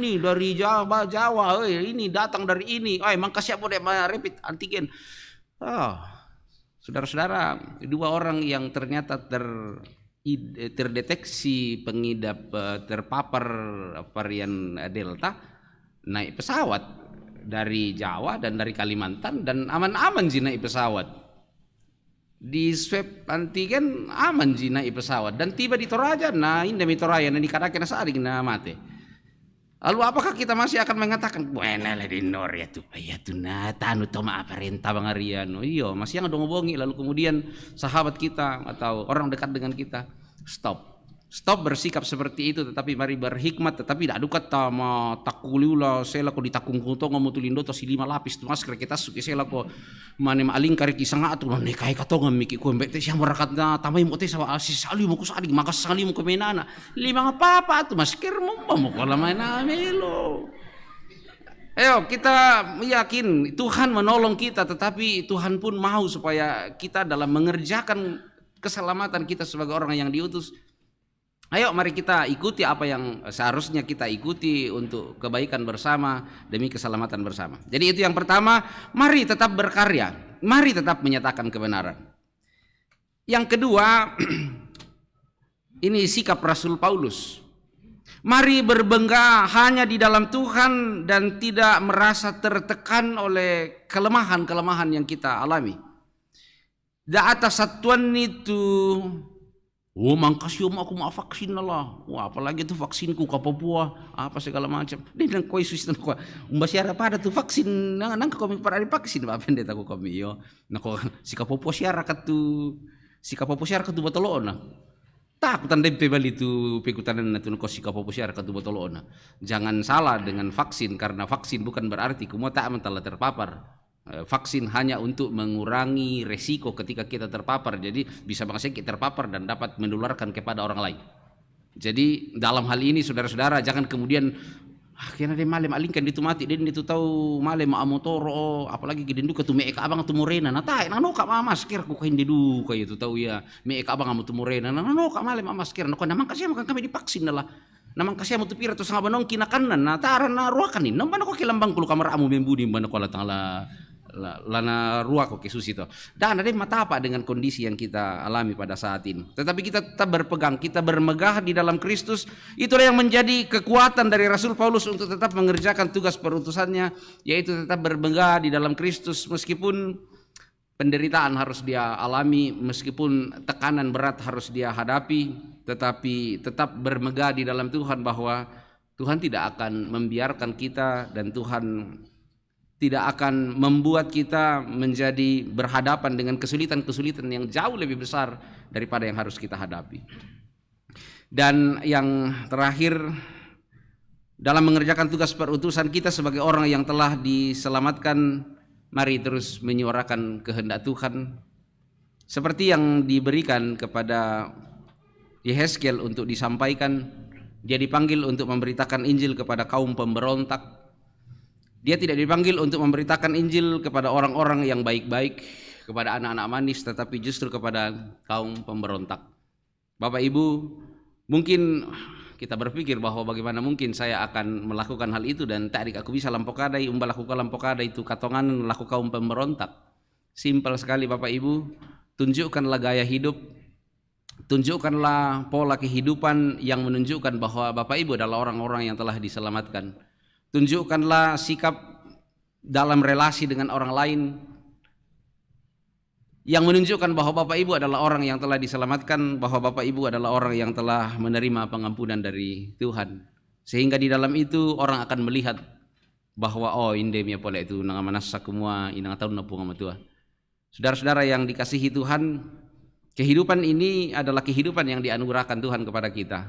[SPEAKER 3] Jawa ini datang dari ini, emang kasih apa deh rapid antigen. Saudara-saudara, 2 orang yang ternyata terdeteksi pengidap terpapar varian Delta naik pesawat dari Jawa dan dari Kalimantan dan aman-aman sih naik pesawat. Di swab antigen aman sih naik pesawat dan tiba di Toraja, ini Toraja dan dikatakan saring mati. Lalu apakah kita masih akan mengatakan buena lah di nor ya tuh na tanu toma aparenta bangariano, iyo masih yang ngomong lalu kemudian sahabat kita atau orang dekat dengan kita stop bersikap seperti itu, tetapi mari berhikmat, tetapi tidak dukat tama takuliula sela ko ditakung kuto ngomutulindo to si 5 lapis tu masker kita suki sela ko mane maling kari kisanga atu ne kai katonga miki ko mbete siang berakat na tamay mo te sa sali mo ko saling makas sali mo ko menana 5 apa tu masker mo ko lamay na melo. Ayo kita yakin Tuhan menolong kita, tetapi Tuhan pun mau supaya kita dalam mengerjakan keselamatan kita sebagai orang yang diutus. Ayo mari kita ikuti apa yang seharusnya kita ikuti untuk kebaikan bersama demi keselamatan bersama. Jadi itu yang pertama, mari tetap berkarya, mari tetap menyatakan kebenaran. Yang kedua, ini sikap Rasul Paulus. Mari berbangga hanya di dalam Tuhan dan tidak merasa tertekan oleh kelemahan-kelemahan yang kita alami. Da atas satuan itu mangkasih aku mau vaksin lah. Apalagi tuh vaksinku ke Papua apa segala macam. Dia bilang koi susun ko. Siara pada tuh vaksin nang kami para vaksin apa pendeta ko kami yo. Nako si ka Papua siara katu botolona. Tak tandem pebali tu pekutanan na tu ko si ka Papua siara katu botolona. Jangan salah dengan vaksin, karena vaksin bukan berarti kumo tak mentala terpapar. Vaksin hanya untuk mengurangi resiko ketika kita terpapar. Jadi bisa bangsa kita terpapar dan dapat menularkan kepada orang lain. Jadi dalam hal ini saudara-saudara jangan kemudian kena dia malem alingkan itu mati dan itu tahu malem amotoro apalagi gede duka tu meeka abang tu morena natai nano ka masker ku kain dedu kayak itu tahu ya meeka abang amu tu morena nano ka malem masker nako namang kasih makan kami divaksin lah. Namang kasih amu tu pira tu sanga banong kinakanan na taran na ruakan ni nambano ko kilambang kulo kamar amu membudi bano ko latang lana ruak oke susi to. Dan ada mata apa dengan kondisi yang kita alami pada saat ini. Tetapi kita tetap berpegang, kita bermegah di dalam Kristus. Itulah yang menjadi kekuatan dari Rasul Paulus untuk tetap mengerjakan tugas perutusannya, yaitu tetap bermegah di dalam Kristus meskipun penderitaan harus dia alami, meskipun tekanan berat harus dia hadapi, tetapi tetap bermegah di dalam Tuhan bahwa Tuhan tidak akan membiarkan kita dan Tuhan tidak akan membuat kita menjadi berhadapan dengan kesulitan-kesulitan yang jauh lebih besar daripada yang harus kita hadapi. Dan yang terakhir, dalam mengerjakan tugas perutusan kita sebagai orang yang telah diselamatkan, mari terus menyuarakan kehendak Tuhan seperti yang diberikan kepada Yehezkiel untuk disampaikan. Dia dipanggil untuk memberitakan Injil kepada kaum pemberontak. Dia tidak dipanggil untuk memberitakan Injil kepada orang-orang yang baik-baik, kepada anak-anak manis, tetapi justru kepada kaum pemberontak. Bapak Ibu, mungkin kita berpikir bahwa bagaimana mungkin saya akan melakukan hal itu dan tak aku bisa lampokadai, lakukan lampokadai itu katongan laku kaum pemberontak. Simpel sekali Bapak Ibu, tunjukkanlah gaya hidup Tunjukkanlah pola kehidupan yang menunjukkan bahwa Bapak Ibu adalah orang-orang yang telah diselamatkan. Tunjukkanlah sikap dalam relasi dengan orang lain yang menunjukkan bahwa Bapak Ibu adalah orang yang telah diselamatkan, bahwa Bapak Ibu adalah orang yang telah menerima pengampunan dari Tuhan. Sehingga di dalam itu orang akan melihat bahwa oh inde mia pola itu nang manasa kumua inang tahu napung ama tua. Saudara-saudara yang dikasihi Tuhan, kehidupan ini adalah kehidupan yang dianugerahkan Tuhan kepada kita.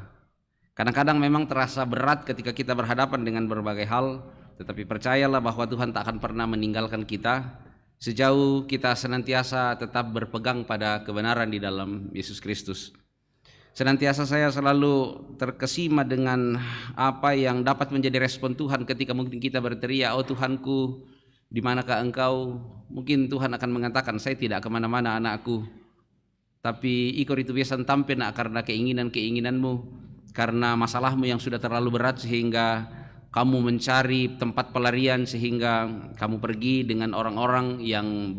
[SPEAKER 3] Kadang-kadang memang terasa berat ketika kita berhadapan dengan berbagai hal, tetapi percayalah bahwa Tuhan tak akan pernah meninggalkan kita sejauh kita senantiasa tetap berpegang pada kebenaran di dalam Yesus Kristus. Senantiasa saya selalu terkesima dengan apa yang dapat menjadi respon Tuhan ketika mungkin kita berteriak, oh Tuhanku, di manakah engkau? Mungkin Tuhan akan mengatakan, saya tidak kemana-mana anakku, tapi ikor itu biasa tampil nak karena keinginan-keinginanmu, karena masalahmu yang sudah terlalu berat sehingga kamu mencari tempat pelarian, sehingga kamu pergi dengan orang-orang yang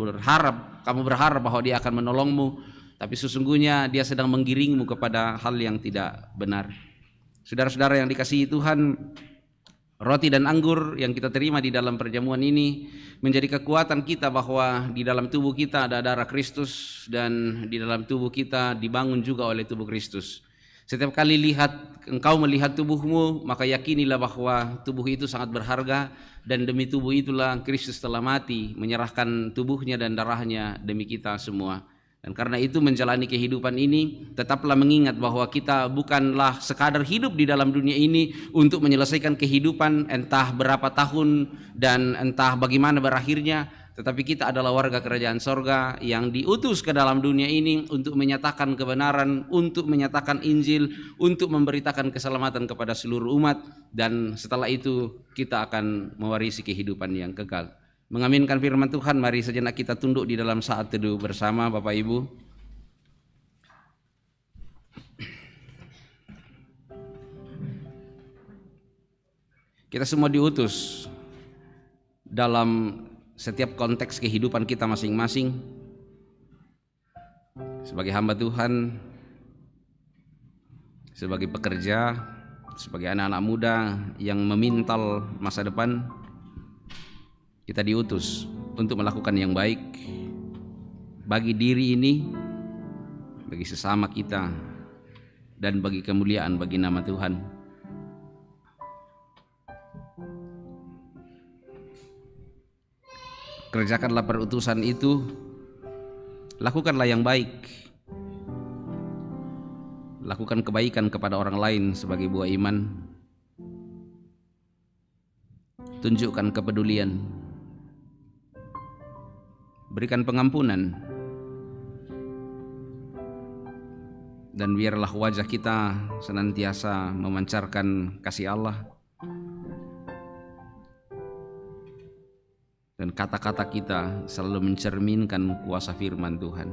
[SPEAKER 3] kamu berharap bahwa dia akan menolongmu, tapi sesungguhnya dia sedang menggiringmu kepada hal yang tidak benar. Saudara-saudara yang dikasihi Tuhan, roti dan anggur yang kita terima di dalam perjamuan ini menjadi kekuatan kita bahwa di dalam tubuh kita ada darah Kristus, dan di dalam tubuh kita dibangun juga oleh tubuh Kristus. Setiap kali engkau melihat tubuhmu, maka yakinilah bahwa tubuh itu sangat berharga, dan demi tubuh itulah Kristus telah mati, menyerahkan tubuhnya dan darahnya demi kita semua. Dan karena itu menjalani kehidupan ini, tetaplah mengingat bahwa kita bukanlah sekadar hidup di dalam dunia ini untuk menyelesaikan kehidupan entah berapa tahun dan entah bagaimana berakhirnya, tetapi kita adalah warga kerajaan sorga yang diutus ke dalam dunia ini untuk menyatakan kebenaran, untuk menyatakan Injil, untuk memberitakan keselamatan kepada seluruh umat, dan setelah itu kita akan mewarisi kehidupan yang kekal. Mengaminkan firman Tuhan, mari sejenak kita tunduk di dalam saat teduh bersama Bapak Ibu. Kita semua diutus dalam setiap konteks kehidupan kita masing-masing sebagai hamba Tuhan, sebagai pekerja, sebagai anak-anak muda yang memintal masa depan. Kita diutus untuk melakukan yang baik bagi diri ini, bagi sesama kita, dan bagi kemuliaan bagi nama Tuhan. Kerjakanlah perutusan itu, lakukanlah yang baik, lakukan kebaikan kepada orang lain sebagai buah iman, tunjukkan kepedulian, berikan pengampunan, dan biarlah wajah kita senantiasa memancarkan kasih Allah, dan kata-kata kita selalu mencerminkan kuasa firman Tuhan.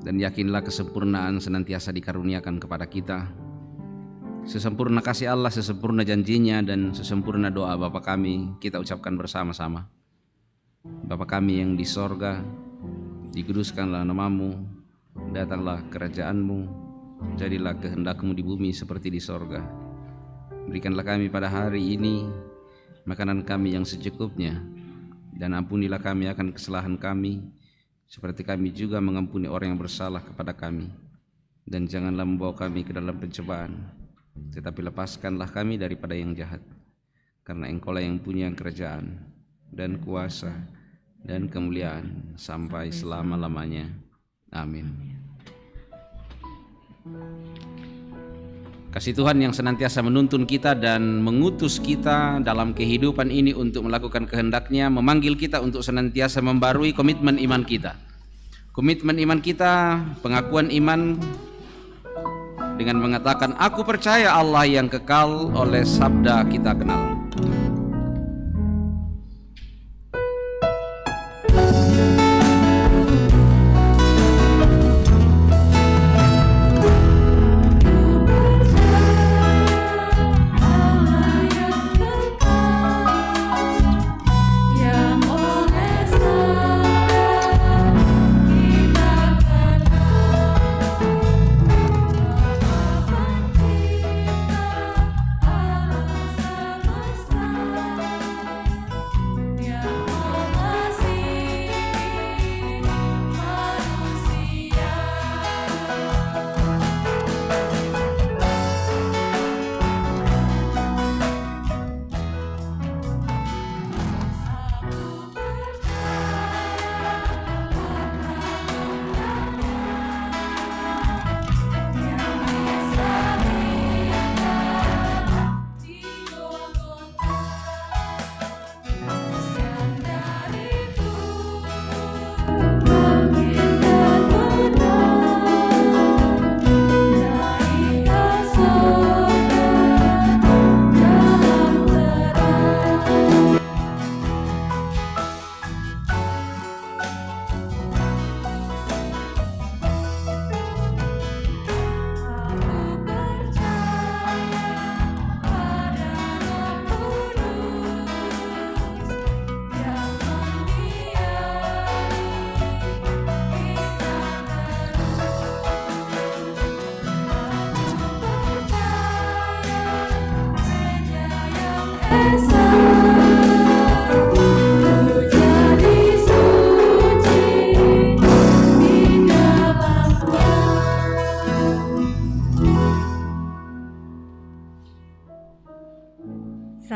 [SPEAKER 3] Dan yakinlah kesempurnaan senantiasa dikaruniakan kepada kita. Sesempurna kasih Allah, sesempurna janjinya, dan sesempurna doa Bapa kami kita ucapkan bersama-sama. Bapa kami yang di sorga, dikuduskanlah namamu, datanglah kerajaanmu, jadilah kehendakmu di bumi seperti di sorga. Berikanlah kami pada hari ini makanan kami yang secukupnya, dan ampunilah kami akan kesalahan kami, seperti kami juga mengampuni orang yang bersalah kepada kami. Dan janganlah membawa kami ke dalam pencobaan, tetapi lepaskanlah kami daripada yang jahat. Karena Engkaulah yang punya kerajaan dan kuasa dan kemuliaan sampai selama-lamanya. Amin. Kasih Tuhan yang senantiasa menuntun kita dan mengutus kita dalam kehidupan ini untuk melakukan kehendak-Nya, memanggil kita untuk senantiasa membarui komitmen iman kita. Komitmen iman kita, pengakuan iman dengan mengatakan, aku percaya Allah yang kekal oleh sabda kita kenal.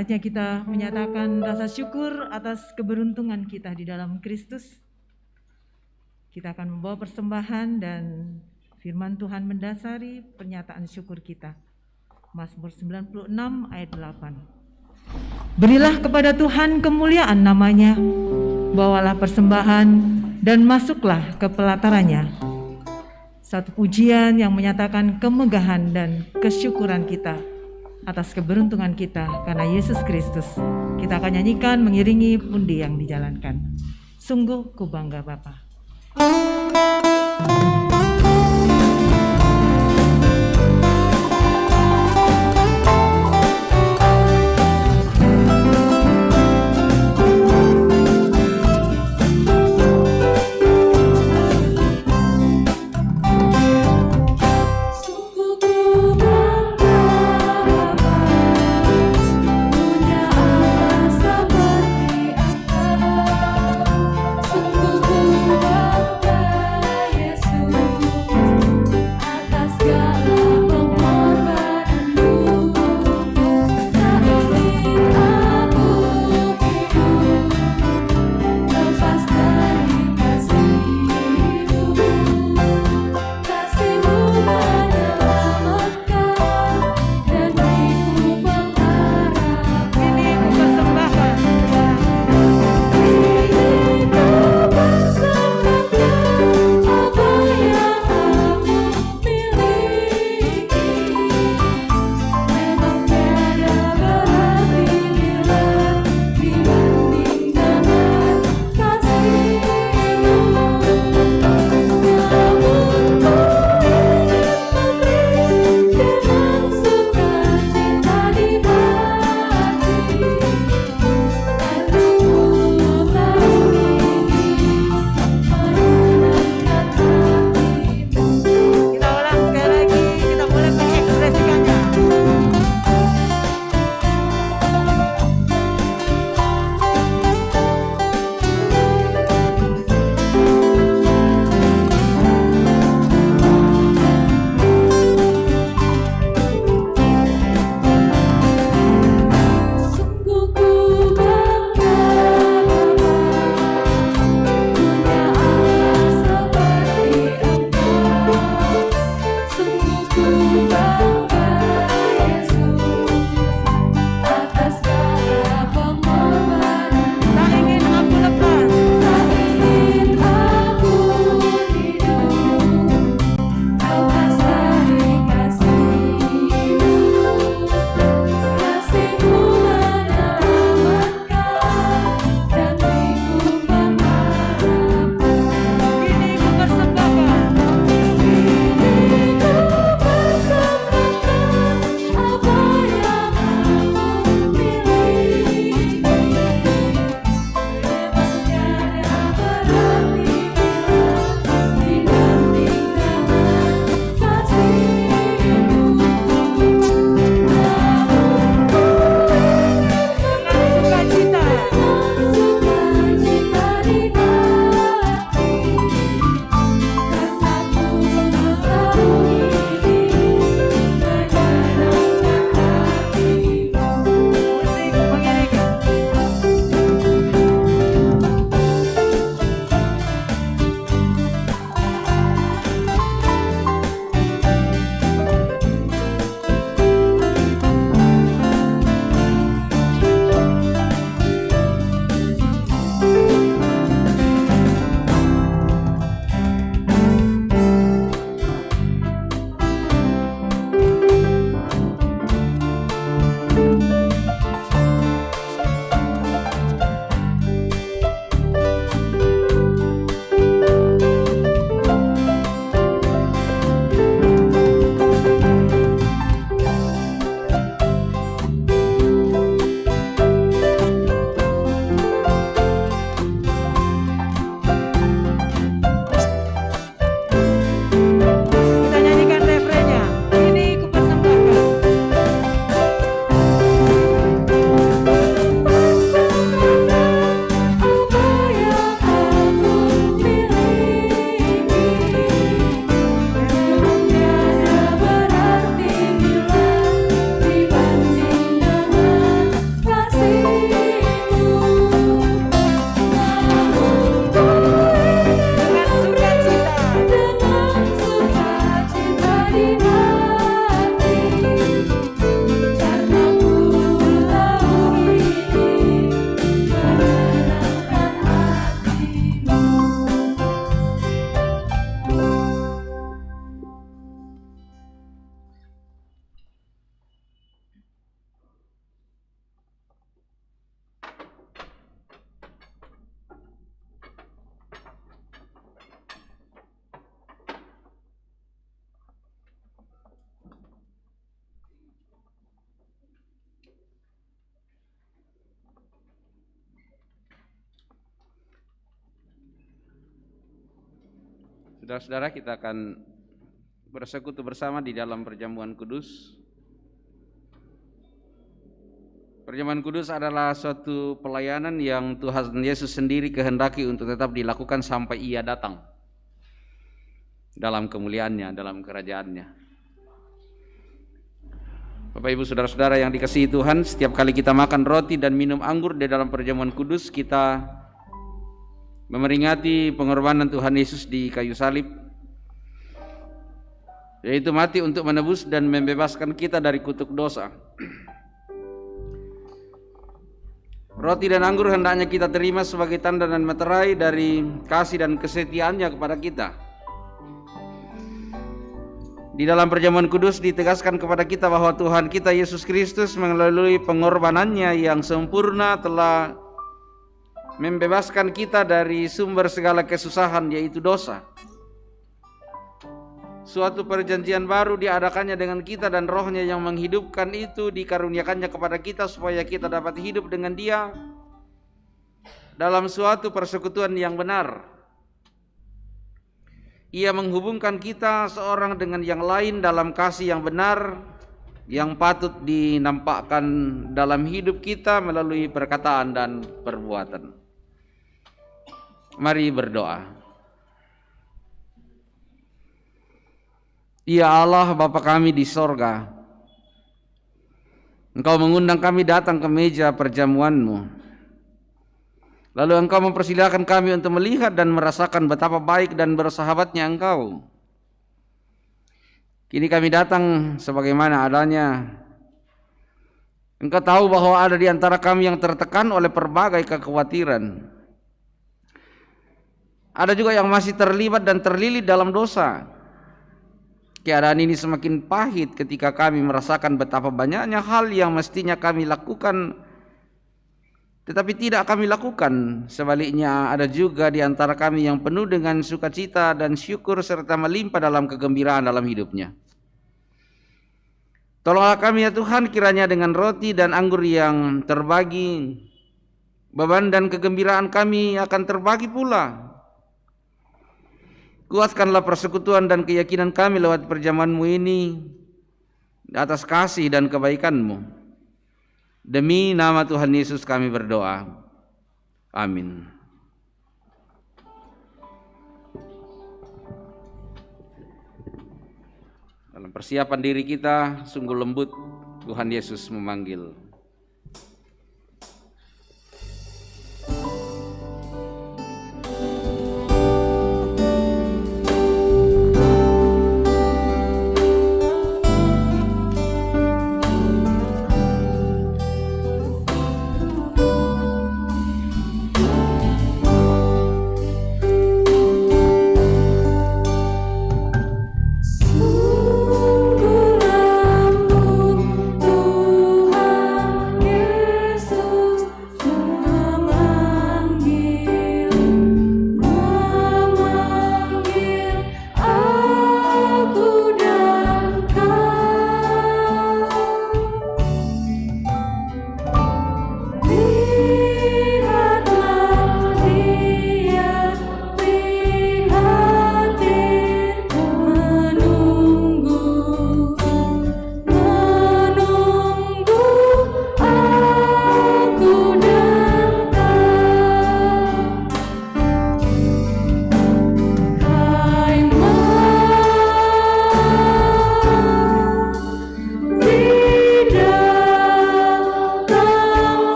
[SPEAKER 2] Saatnya kita menyatakan rasa syukur atas keberuntungan kita di dalam Kristus. Kita akan membawa persembahan dan firman Tuhan mendasari pernyataan syukur kita. Mazmur 96 ayat 8. Berilah kepada Tuhan kemuliaan namanya, bawalah persembahan dan masuklah ke pelatarannya. Satu pujian yang menyatakan kemegahan dan kesyukuran kita atas keberuntungan kita karena Yesus Kristus. Kita akan nyanyikan mengiringi pundi yang dijalankan. Sungguh ku bangga Bapa.
[SPEAKER 3] Saudara-saudara, kita akan bersekutu bersama di dalam perjamuan kudus. Perjamuan kudus adalah suatu pelayanan yang Tuhan Yesus sendiri kehendaki untuk tetap dilakukan sampai Ia datang dalam kemuliaannya, dalam kerajaannya. Bapak Ibu saudara-saudara yang dikasihi Tuhan, setiap kali kita makan roti dan minum anggur di dalam perjamuan kudus, kita memeringati pengorbanan Tuhan Yesus di kayu salib, yaitu mati untuk menebus dan membebaskan kita dari kutuk dosa. Roti dan anggur hendaknya kita terima sebagai tanda dan meterai dari kasih dan kesetiaannya kepada kita. Di dalam perjamuan kudus ditegaskan kepada kita bahwa Tuhan kita Yesus Kristus melalui pengorbanannya yang sempurna telah membebaskan kita dari sumber segala kesusahan, yaitu dosa. Suatu perjanjian baru diadakannya dengan kita, dan Roh-Nya yang menghidupkan itu dikaruniakannya kepada kita supaya kita dapat hidup dengan Dia dalam suatu persekutuan yang benar. Ia menghubungkan kita seorang dengan yang lain dalam kasih yang benar yang patut dinampakkan dalam hidup kita melalui perkataan dan perbuatan. Mari berdoa. Ya Allah, Bapa kami di sorga, Engkau mengundang kami datang ke meja perjamuan-Mu. Lalu Engkau mempersilahkan kami untuk melihat dan merasakan betapa baik dan bersahabatnya Engkau. Kini kami datang sebagaimana adanya. Engkau tahu bahwa ada di antara kami yang tertekan oleh berbagai kekhawatiran. Ada juga yang masih terlibat dan terlilit dalam dosa. Keadaan ini semakin pahit ketika kami merasakan betapa banyaknya hal yang mestinya kami lakukan tetapi tidak kami lakukan. Sebaliknya, ada juga di antara kami yang penuh dengan sukacita dan syukur serta melimpah dalam kegembiraan dalam hidupnya. Tolonglah kami ya Tuhan, kiranya dengan roti dan anggur yang terbagi, beban dan kegembiraan kami akan terbagi pula. Kuatkanlah persekutuan dan keyakinan kami lewat perjamuan-Mu ini di atas kasih dan kebaikan-Mu. Demi nama Tuhan Yesus kami berdoa. Amin. Dalam persiapan diri kita, sungguh lembut Tuhan Yesus memanggil.
[SPEAKER 6] Sungguh lembut Tuhan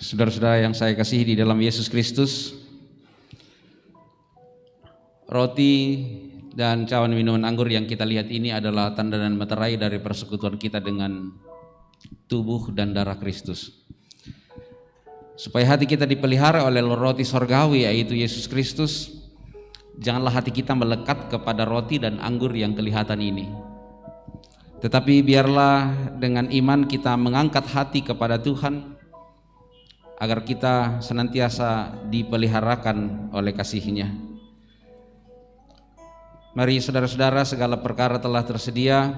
[SPEAKER 3] Saudara-saudara yang saya kasihi di dalam Yesus Kristus, roti dan cawan minuman anggur yang kita lihat ini adalah tanda dan meterai dari persekutuan kita dengan tubuh dan darah Kristus. Supaya hati kita dipelihara oleh roti sorgawi yaitu Yesus Kristus, janganlah hati kita melekat kepada roti dan anggur yang kelihatan ini. Tetapi biarlah dengan iman kita mengangkat hati kepada Tuhan, agar kita senantiasa dipeliharakan oleh kasih-Nya. Mari saudara-saudara, segala perkara telah tersedia.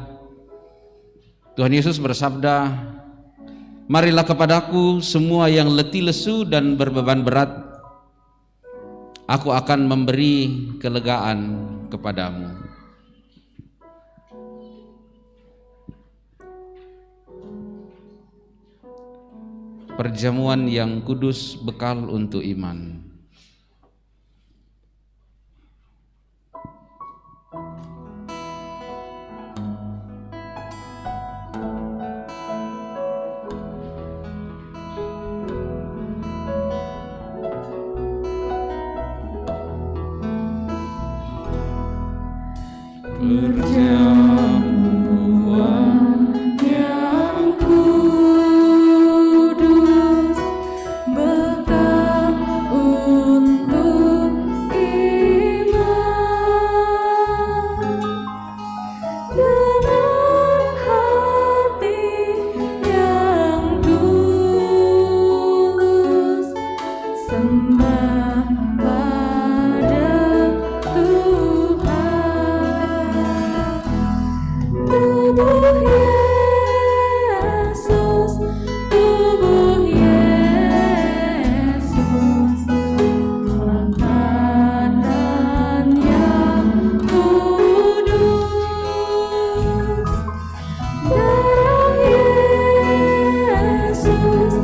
[SPEAKER 3] Tuhan Yesus bersabda, marilah kepadaku semua yang letih lesu dan berbeban berat, aku akan memberi kelegaan kepadamu. Perjamuan yang kudus, bekal untuk iman.
[SPEAKER 6] Perjamuan yang kudus, bekal untuk iman. Dengan hati yang tulus, sembah pada Tuhan. Tubuh Yesus, tubuh Yesus, makanan yang kudus. Darah Yesus,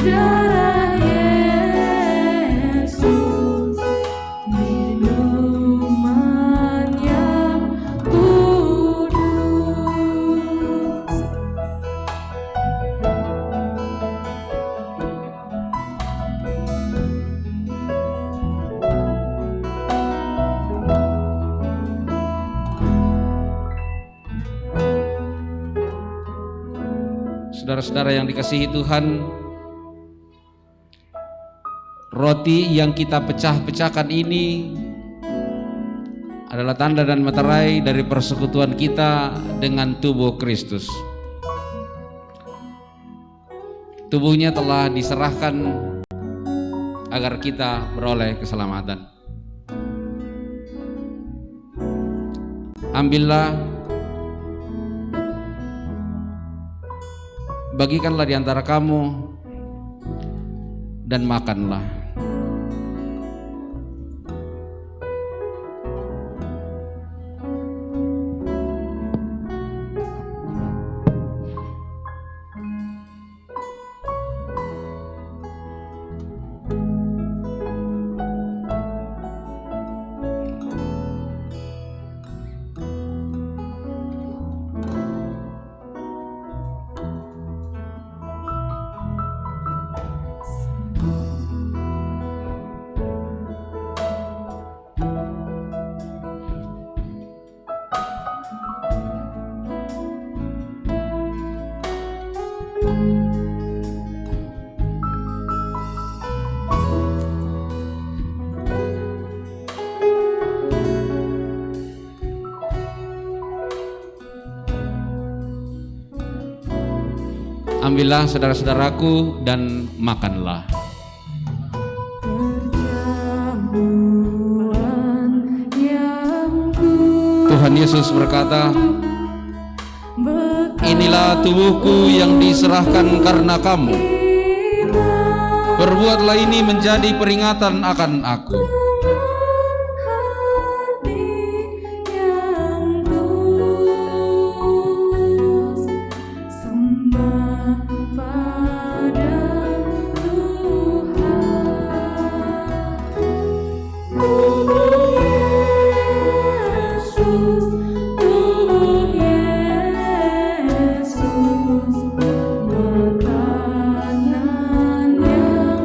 [SPEAKER 6] darah Yesus, minuman yang kudus.
[SPEAKER 3] Saudara-saudara yang dikasihi Tuhan, roti yang kita pecah-pecahkan ini adalah tanda dan meterai dari persekutuan kita dengan tubuh Kristus. Tubuhnya telah diserahkan agar kita beroleh keselamatan. Ambillah, bagikanlah di antara kamu dan makanlah. Ambillah saudara-saudaraku dan makanlah.
[SPEAKER 6] Perjamuan yang kudus,
[SPEAKER 3] Tuhan Yesus berkata, inilah tubuhku yang diserahkan karena kamu. Perbuatlah ini menjadi peringatan akan aku.
[SPEAKER 6] Makanan yang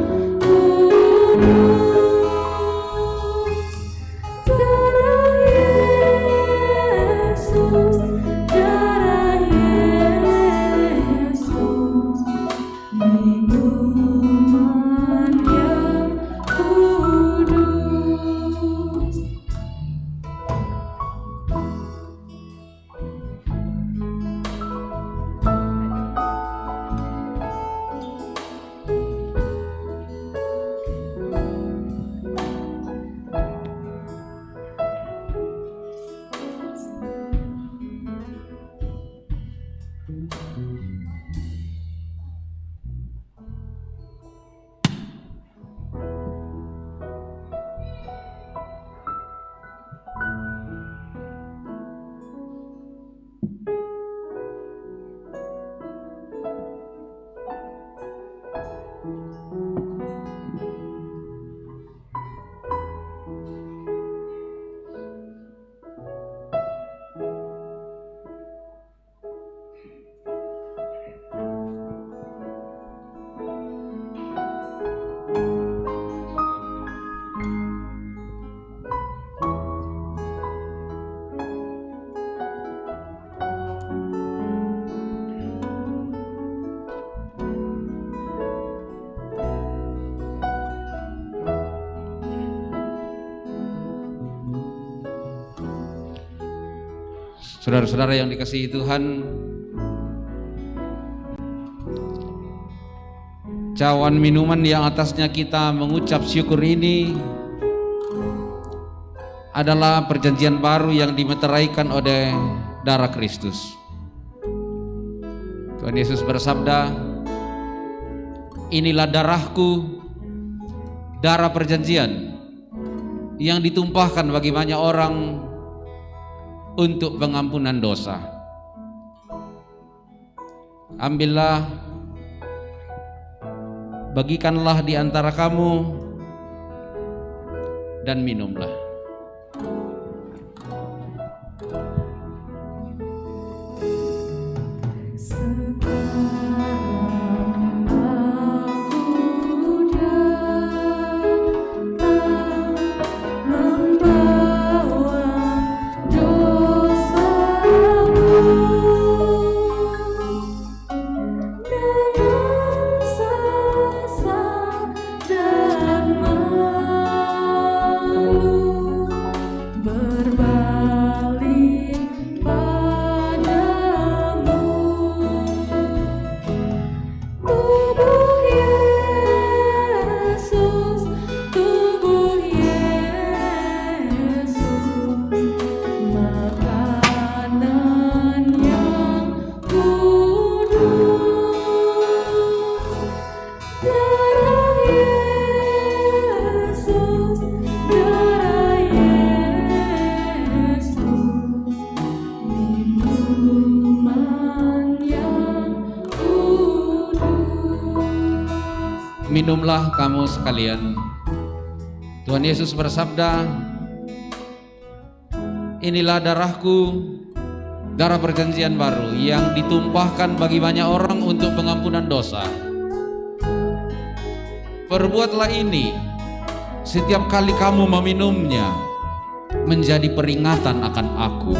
[SPEAKER 3] Saudara-saudara yang dikasihi Tuhan, cawan minuman yang atasnya kita mengucap syukur ini adalah perjanjian baru yang dimeteraikan oleh darah Kristus. Tuhan Yesus bersabda, inilah darahku, darah perjanjian yang ditumpahkan bagi banyak orang untuk pengampunan dosa. Ambillah, bagikanlah di antara kamu dan minumlah. Minumlah kamu sekalian. Tuhan Yesus bersabda, inilah darahku, darah perjanjian baru yang ditumpahkan bagi banyak orang untuk pengampunan dosa. Perbuatlah ini setiap kali kamu meminumnya, menjadi peringatan akan aku.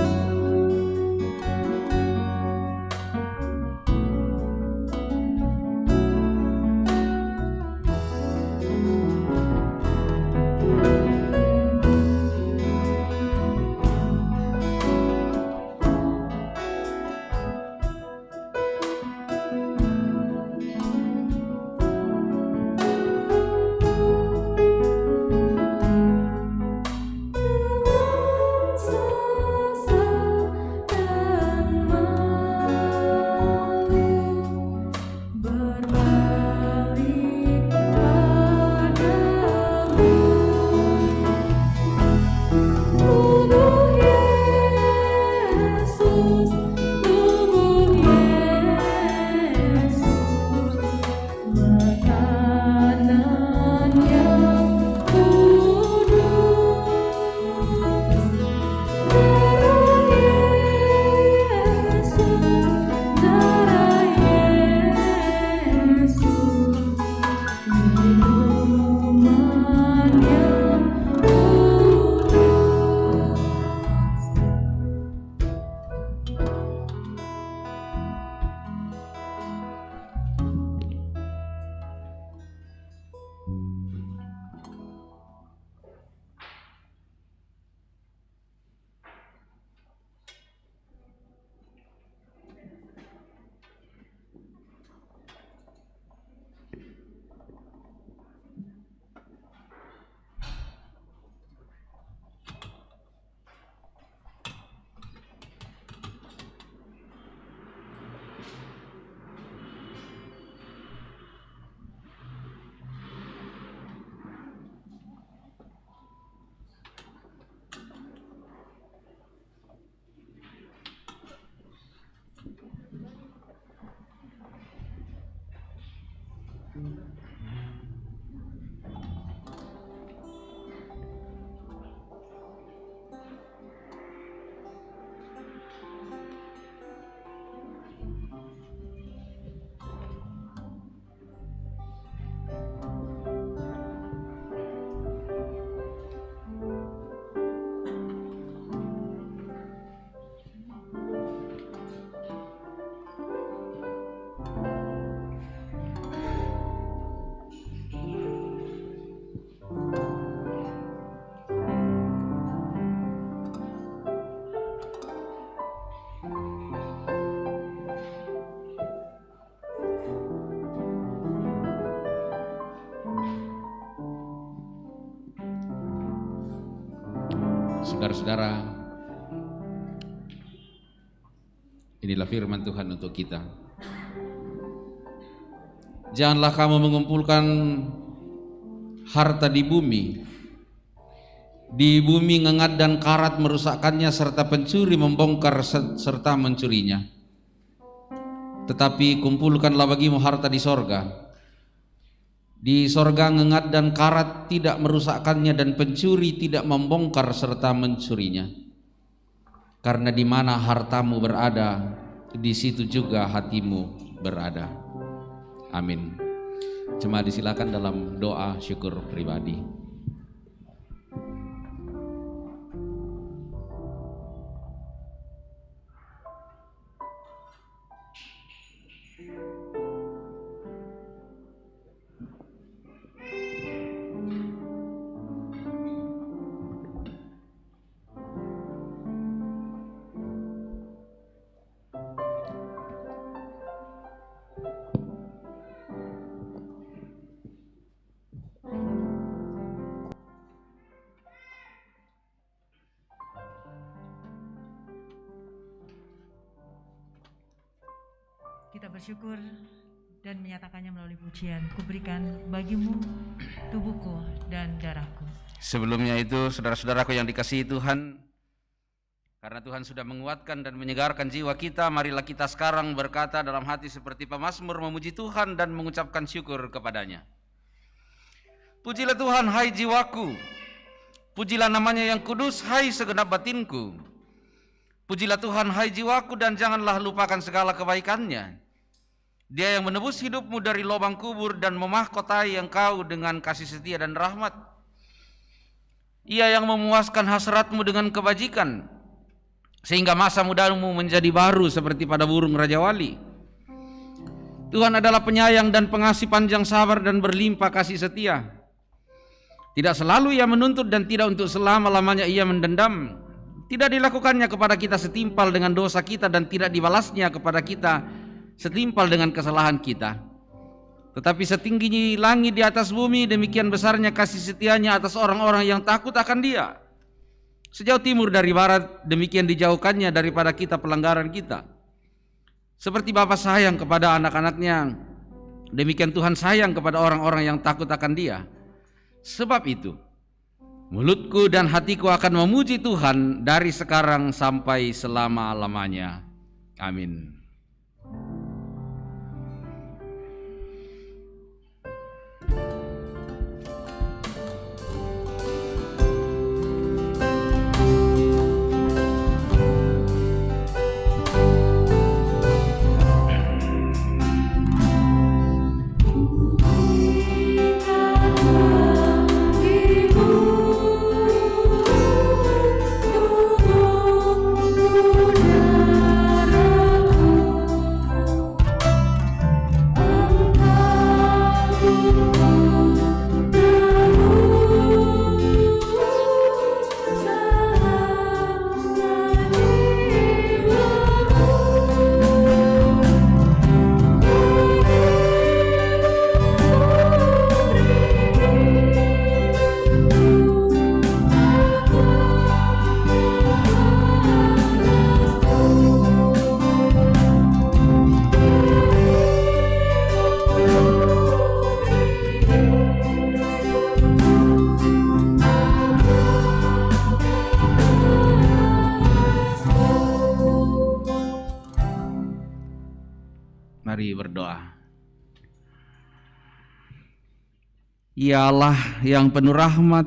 [SPEAKER 3] Saudara-saudara, inilah firman Tuhan untuk kita. Janganlah kamu mengumpulkan harta di bumi. Di bumi ngengat dan karat merusakkannya, serta pencuri membongkar serta mencurinya. Tetapi kumpulkanlah bagimu harta di sorga. Di sorga ngengat dan karat tidak merusakkannya, dan pencuri tidak membongkar serta mencurinya. Karena di mana hartamu berada, di situ juga hatimu berada. Amin. Jemaat disilakan dalam doa syukur pribadi.
[SPEAKER 2] Kita bersyukur dan menyatakannya melalui pujian. Kuberikan bagimu tubuhku dan darahku.
[SPEAKER 3] Sebelumnya itu, saudara-saudaraku yang dikasihi Tuhan, karena Tuhan sudah menguatkan dan menyegarkan jiwa kita, marilah kita sekarang berkata dalam hati seperti pemazmur, memuji Tuhan dan mengucapkan syukur kepadanya. Pujilah Tuhan, hai jiwaku. Pujilah namanya yang kudus, hai segenap batinku. Pujilah Tuhan, hai jiwaku, dan janganlah lupakan segala kebaikannya. Dia yang menebus hidupmu dari lubang kubur dan memahkotai engkau dengan kasih setia dan rahmat. Ia yang memuaskan hasratmu dengan kebajikan, sehingga masa mudamu menjadi baru seperti pada burung Raja Wali. Tuhan adalah penyayang dan pengasih, panjang sabar dan berlimpah kasih setia. Tidak selalu Ia menuntut dan tidak untuk selama-lamanya Ia mendendam. Tidak dilakukannya kepada kita setimpal dengan dosa kita, dan tidak dibalasnya kepada kita setimpal dengan kesalahan kita. Tetapi setinggi langit di atas bumi, demikian besarnya kasih setianya atas orang-orang yang takut akan Dia. Sejauh timur dari barat, demikian dijauhkannya daripada kita pelanggaran kita. Seperti Bapa sayang kepada anak-anaknya, demikian Tuhan sayang kepada orang-orang yang takut akan Dia. Sebab itu, mulutku dan hatiku akan memuji Tuhan dari sekarang sampai selama-lamanya. Amin. Mari berdoa. Ya Allah yang penuh rahmat,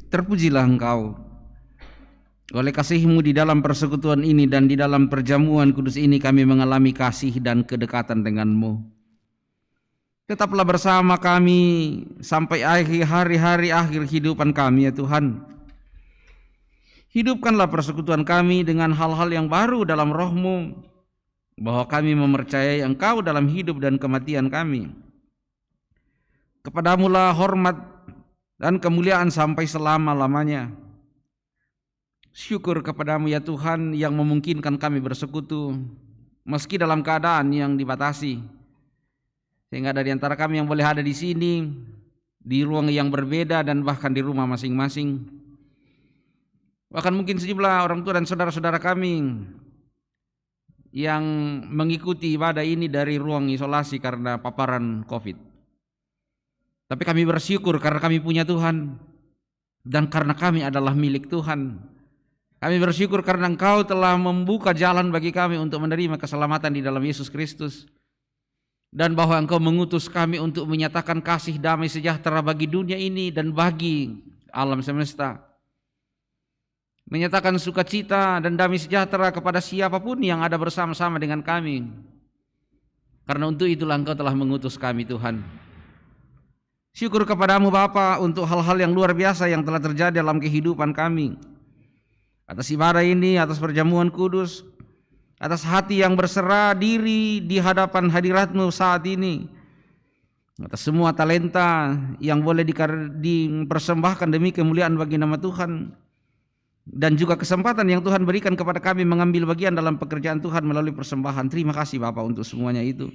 [SPEAKER 3] terpujilah Engkau. Oleh kasih-Mu di dalam persekutuan ini dan di dalam perjamuan kudus ini, kami mengalami kasih dan kedekatan dengan-Mu. Tetaplah bersama kami sampai akhir hari-hari akhir kehidupan kami, ya Tuhan. Hidupkanlah persekutuan kami dengan hal-hal yang baru dalam Roh-Mu, bahwa kami mempercayai Engkau dalam hidup dan kematian kami. Kepadamu-lah hormat dan kemuliaan sampai selama-lamanya. Syukur kepadamu ya Tuhan yang memungkinkan kami bersekutu meski dalam keadaan yang dibatasi, sehingga dari antara kami yang boleh ada di sini, di ruang yang berbeda dan bahkan di rumah masing-masing, Bahkan mungkin sejumlah orang tua dan saudara-saudara kami yang mengikuti ibadah ini dari ruang isolasi karena paparan COVID. Tapi kami bersyukur karena kami punya Tuhan dan karena kami adalah milik Tuhan. Kami bersyukur karena Engkau telah membuka jalan bagi kami untuk menerima keselamatan di dalam Yesus Kristus, dan bahwa Engkau mengutus kami untuk menyatakan kasih damai sejahtera bagi dunia ini dan bagi alam semesta. Menyatakan sukacita dan damai sejahtera kepada siapapun yang ada bersama-sama dengan kami. Karena untuk itulah Engkau telah mengutus kami, Tuhan. Syukur kepadamu Bapa untuk hal-hal yang luar biasa yang telah terjadi dalam kehidupan kami. Atas ibadah ini, atas perjamuan kudus, atas hati yang berserah diri di hadapan hadirat-Mu saat ini, atas semua talenta yang boleh dipersembahkan demi kemuliaan bagi nama Tuhan, dan juga kesempatan yang Tuhan berikan kepada kami mengambil bagian dalam pekerjaan Tuhan melalui persembahan. Terima kasih Bapa untuk semuanya itu.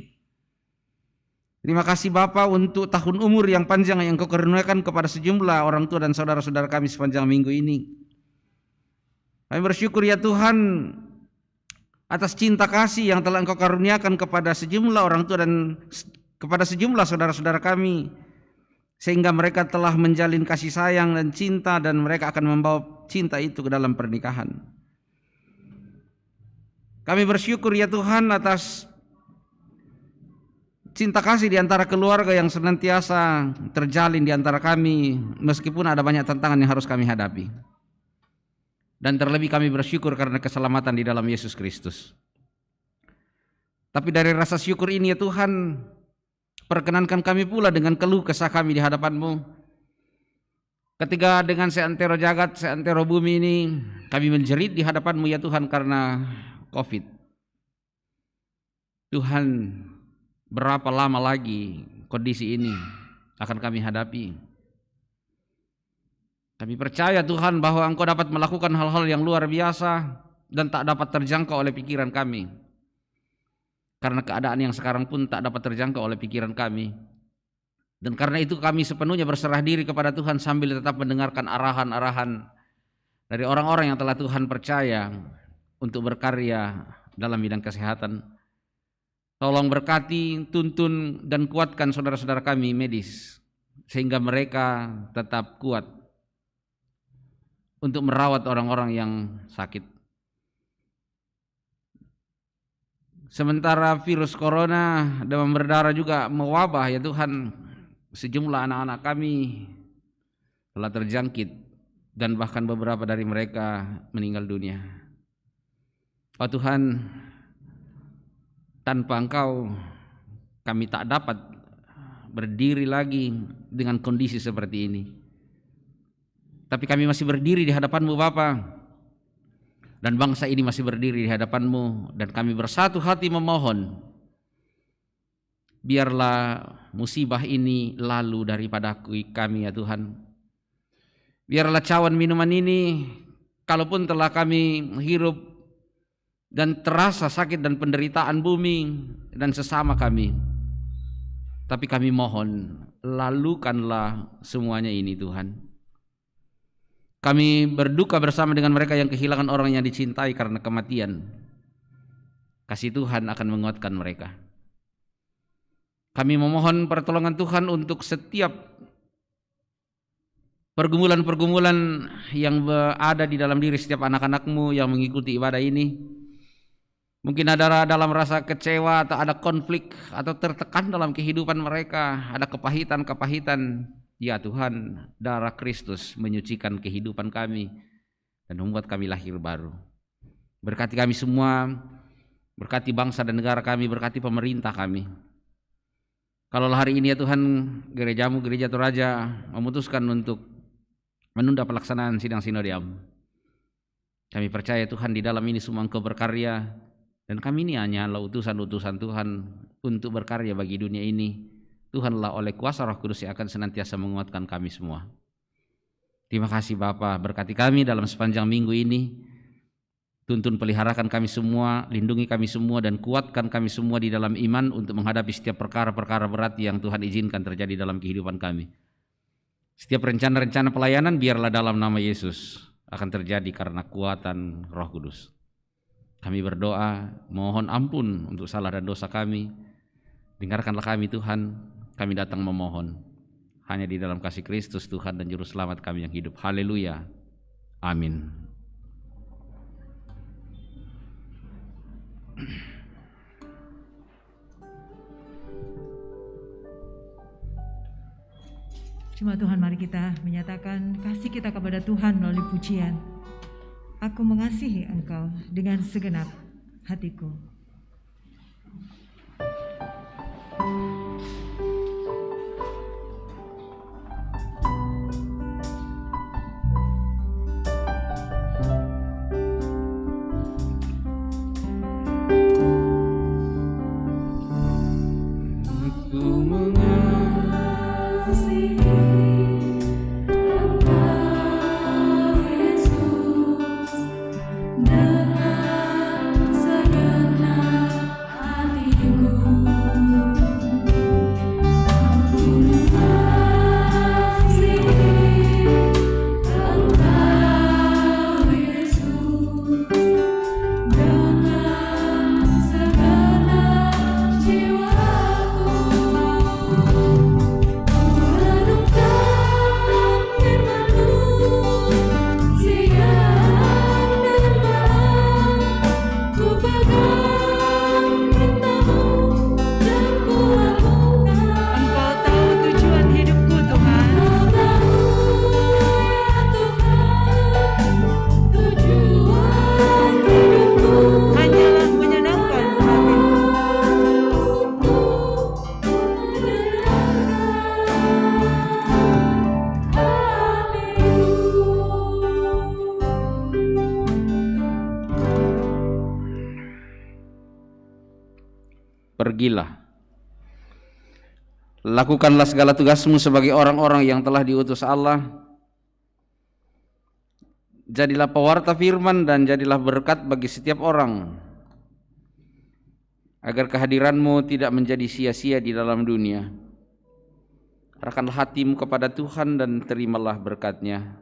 [SPEAKER 3] Terima kasih Bapa untuk tahun umur yang panjang yang Engkau karuniakan kepada sejumlah orang tua dan saudara-saudara kami sepanjang minggu ini. Kami bersyukur ya Tuhan atas cinta kasih yang telah Engkau karuniakan kepada sejumlah orang tua dan kepada sejumlah saudara-saudara kami, sehingga mereka telah menjalin kasih sayang dan cinta, dan mereka akan membawa cinta itu ke dalam pernikahan. Kami bersyukur ya Tuhan atas cinta kasih di antara keluarga yang senantiasa terjalin di antara kami, meskipun ada banyak tantangan yang harus kami hadapi. Dan terlebih kami bersyukur karena keselamatan di dalam Yesus Kristus. Tapi dari rasa syukur ini ya Tuhan, perkenankan kami pula dengan keluh kesah kami di hadapan-Mu. Ketika dengan seantero jagat, seantero bumi ini, kami menjerit di hadapan-Mu ya Tuhan karena COVID. Tuhan, berapa lama lagi kondisi ini akan kami hadapi? Kami percaya Tuhan bahwa Engkau dapat melakukan hal-hal yang luar biasa dan tak dapat terjangkau oleh pikiran kami. Karena keadaan yang sekarang pun tak dapat terjangkau oleh pikiran kami. Dan karena itu kami sepenuhnya berserah diri kepada Tuhan sambil tetap mendengarkan arahan-arahan dari orang-orang yang telah Tuhan percaya untuk berkarya dalam bidang kesehatan. Tolong berkati, tuntun dan kuatkan saudara-saudara kami medis, sehingga mereka tetap kuat untuk merawat orang-orang yang sakit. Sementara virus corona, demam berdarah juga mewabah ya Tuhan, sejumlah anak-anak kami telah terjangkit dan bahkan beberapa dari mereka meninggal dunia. Oh Tuhan, tanpa Engkau kami tak dapat berdiri lagi dengan kondisi seperti ini. Tapi kami masih berdiri di hadapan-Mu Bapa, dan bangsa ini masih berdiri di hadapan-Mu, dan kami bersatu hati memohon, biarlah musibah ini lalu daripada kami ya Tuhan. Biarlah cawan minuman ini, kalaupun telah kami hirup dan terasa sakit dan penderitaan bumi dan sesama kami, tapi kami mohon, lalukanlah semuanya ini Tuhan. Kami berduka bersama dengan mereka yang kehilangan orang yang dicintai karena kematian. Kasih Tuhan akan menguatkan mereka. Kami memohon pertolongan Tuhan untuk setiap pergumulan-pergumulan yang ada di dalam diri setiap anak-anak-Mu yang mengikuti ibadah ini. Mungkin ada dalam rasa kecewa atau ada konflik atau tertekan dalam kehidupan mereka, ada kepahitan-kepahitan. Ya Tuhan, darah Kristus menyucikan kehidupan kami dan membuat kami lahir baru. Berkati kami semua, berkati bangsa dan negara kami, berkati pemerintah kami. Kalau hari ini ya Tuhan, gereja-Mu, Gereja Toraja memutuskan untuk menunda pelaksanaan sidang sinodiam, kami percaya Tuhan di dalam ini semua Engkau berkarya, dan kami ini hanyalah utusan-utusan Tuhan untuk berkarya bagi dunia ini. Tuhanlah oleh kuasa Roh Kudus yang akan senantiasa menguatkan kami semua. Terima kasih Bapa, berkati kami dalam sepanjang minggu ini. Tuntun peliharakan kami semua, lindungi kami semua, dan kuatkan kami semua di dalam iman untuk menghadapi setiap perkara-perkara berat yang Tuhan izinkan terjadi dalam kehidupan kami. Setiap rencana-rencana pelayanan biarlah dalam nama Yesus. akan terjadi karena kuatan Roh Kudus. Kami berdoa, mohon ampun untuk salah dan dosa kami. Dengarkanlah kami Tuhan, kami datang memohon. Hanya di dalam kasih Kristus Tuhan dan Juru Selamat kami yang hidup. Haleluya. Amin.
[SPEAKER 2] Cuma Tuhan, mari kita menyatakan kasih kita kepada Tuhan melalui pujian. Aku mengasihi Engkau dengan segenap hatiku.
[SPEAKER 3] Pergilah, lakukanlah segala tugasmu sebagai orang-orang yang telah diutus Allah. Jadilah pewarta firman dan jadilah berkat bagi setiap orang, agar kehadiranmu tidak menjadi sia-sia di dalam dunia. Arahkanlah hatimu kepada Tuhan dan terimalah berkat-Nya.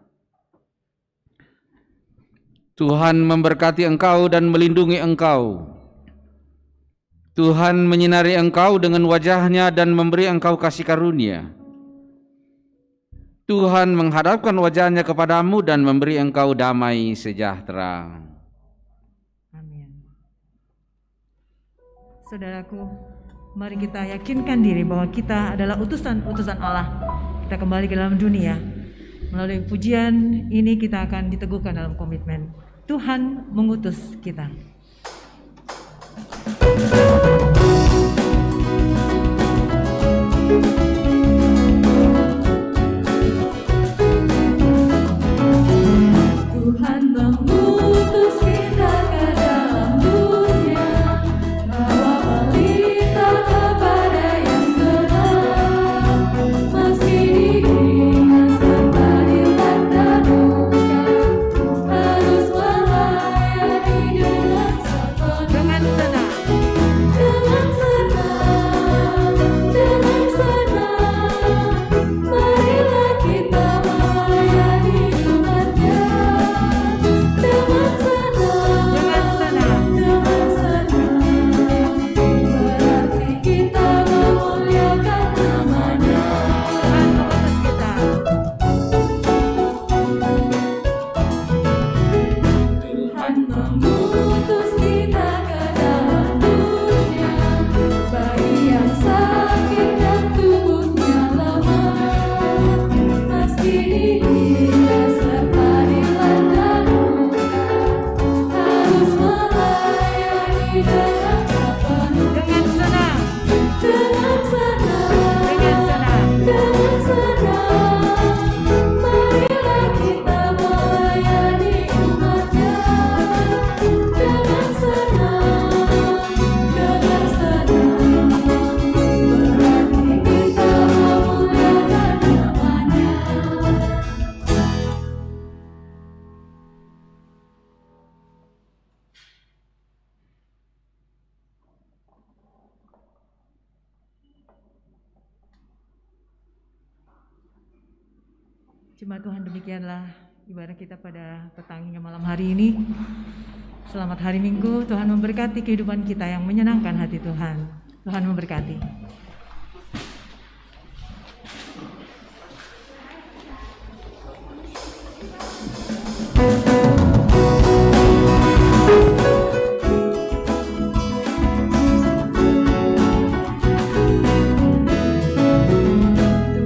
[SPEAKER 3] Tuhan memberkati engkau dan melindungi engkau. Tuhan menyinari engkau dengan wajah-Nya dan memberi engkau kasih karunia. Tuhan menghadapkan wajah-Nya kepadamu dan memberi engkau damai sejahtera.
[SPEAKER 2] Amin. Saudaraku, mari kita yakinkan diri bahwa kita adalah utusan-utusan Allah. Kita kembali ke dalam dunia. Melalui pujian ini kita akan diteguhkan dalam komitmen. Tuhan mengutus kita.
[SPEAKER 6] Tuhan mengutus kita ke dalam dunia, bawa berita kepada yang gelap. Meski dihina serta dilanda duka, harus melayani dengan sepenuh.
[SPEAKER 2] Dengan senang.
[SPEAKER 6] Dengan senang, dengan senang, marilah kita melayani umat-Nya. Dengan senang,
[SPEAKER 2] Dengan senang.
[SPEAKER 6] dengan senang, berarti kita memuliakan nama-Nya.
[SPEAKER 2] Tuhan mengutus kita.
[SPEAKER 6] Tuhan mengutus kita ke dalam dunia, bayi yang sakit dan tubuhnya lemah. Meski dihina serta dilanda duka, harus melayani dengan sepenuh.
[SPEAKER 2] Dengan senang.
[SPEAKER 6] Dengan senang,
[SPEAKER 2] Dengan senang.
[SPEAKER 6] dengan senang, marilah kita melayani umat-Nya. Dengan senang, dengan senang, berarti kita memuliakan nama-Nya.
[SPEAKER 2] Cuma Tuhan, demikianlah ibadah kita pada petang hingga malam hari ini. Selamat hari Minggu, Tuhan memberkati kehidupan kita yang menyenangkan hati Tuhan. Tuhan memberkati.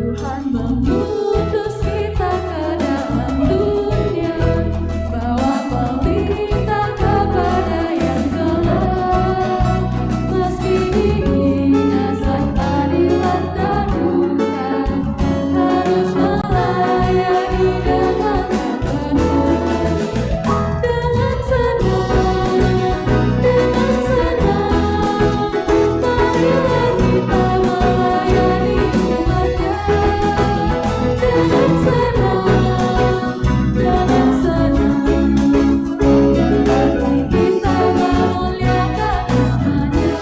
[SPEAKER 6] Tuhan mengutus kita ke dalam dunia, bawa pelita kepada yang gelap. Meski diinaskan padilan dan duka, harus melayani dengan sepenuh hati. Dengan senang, marilah kita melayani umatnya. Dengan senang, berarti kita memuliakan namanya.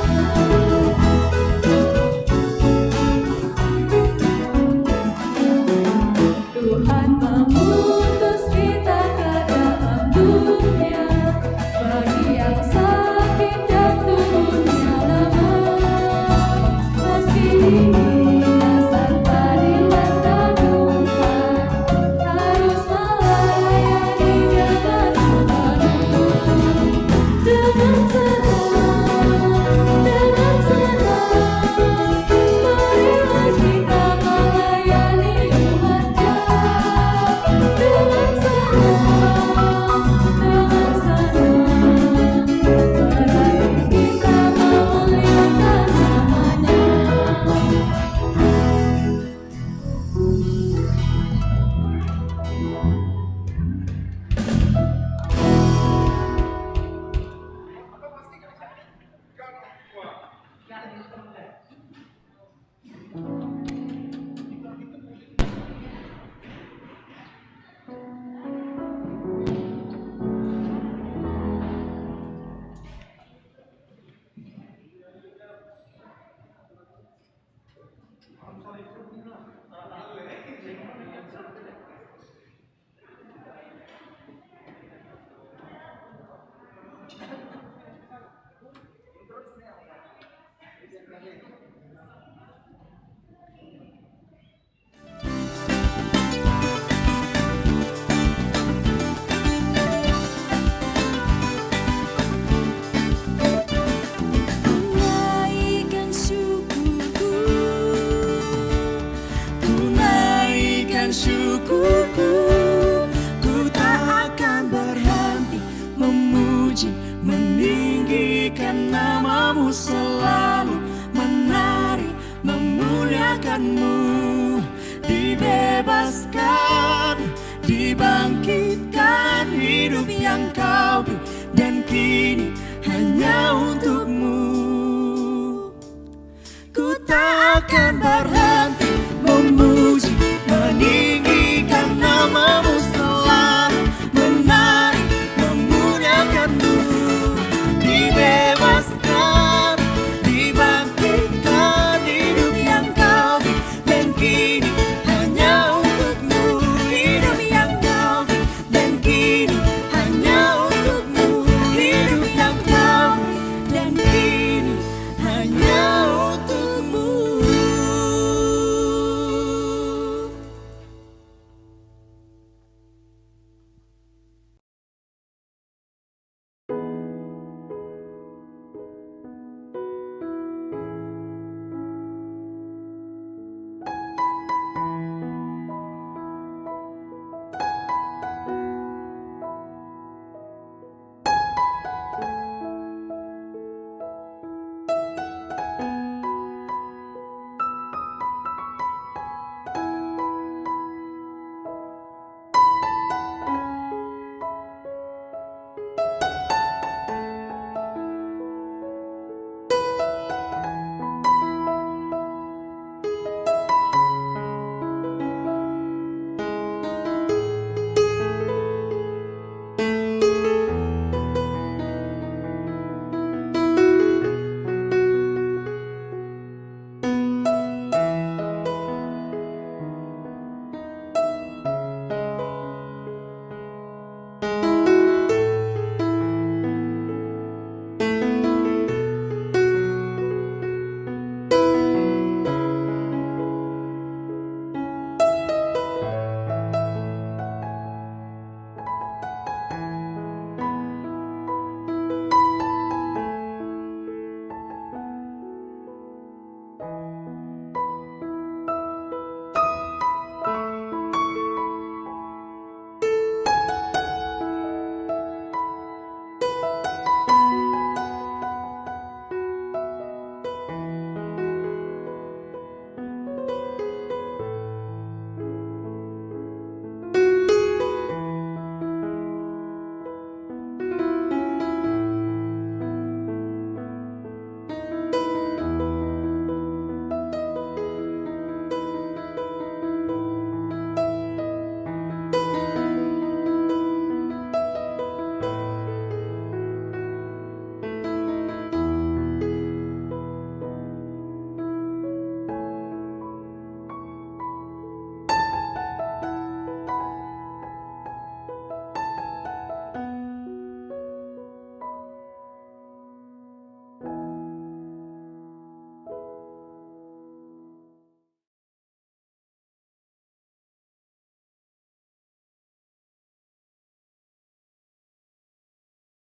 [SPEAKER 6] Tuhan mengutus kita ke dalam dunia, bagi yang sakit jantungnya lemah. Meski diinaskan padilan dan duka, harus melayani dengan sepenuh. Dengan senang, marilah kita melayani umatnya. Dengan senang, berarti kita memuliakan namanya. Tunaikan syukurku, tunaikan syukurku. Ku tak akan berhenti memuji, meninggikan namamu, selalu menari, memuliakanmu. Dibebaskan, dibangkitkan hidup yang kau beri, dan kini hanya untukmu. Ku tak akan berhenti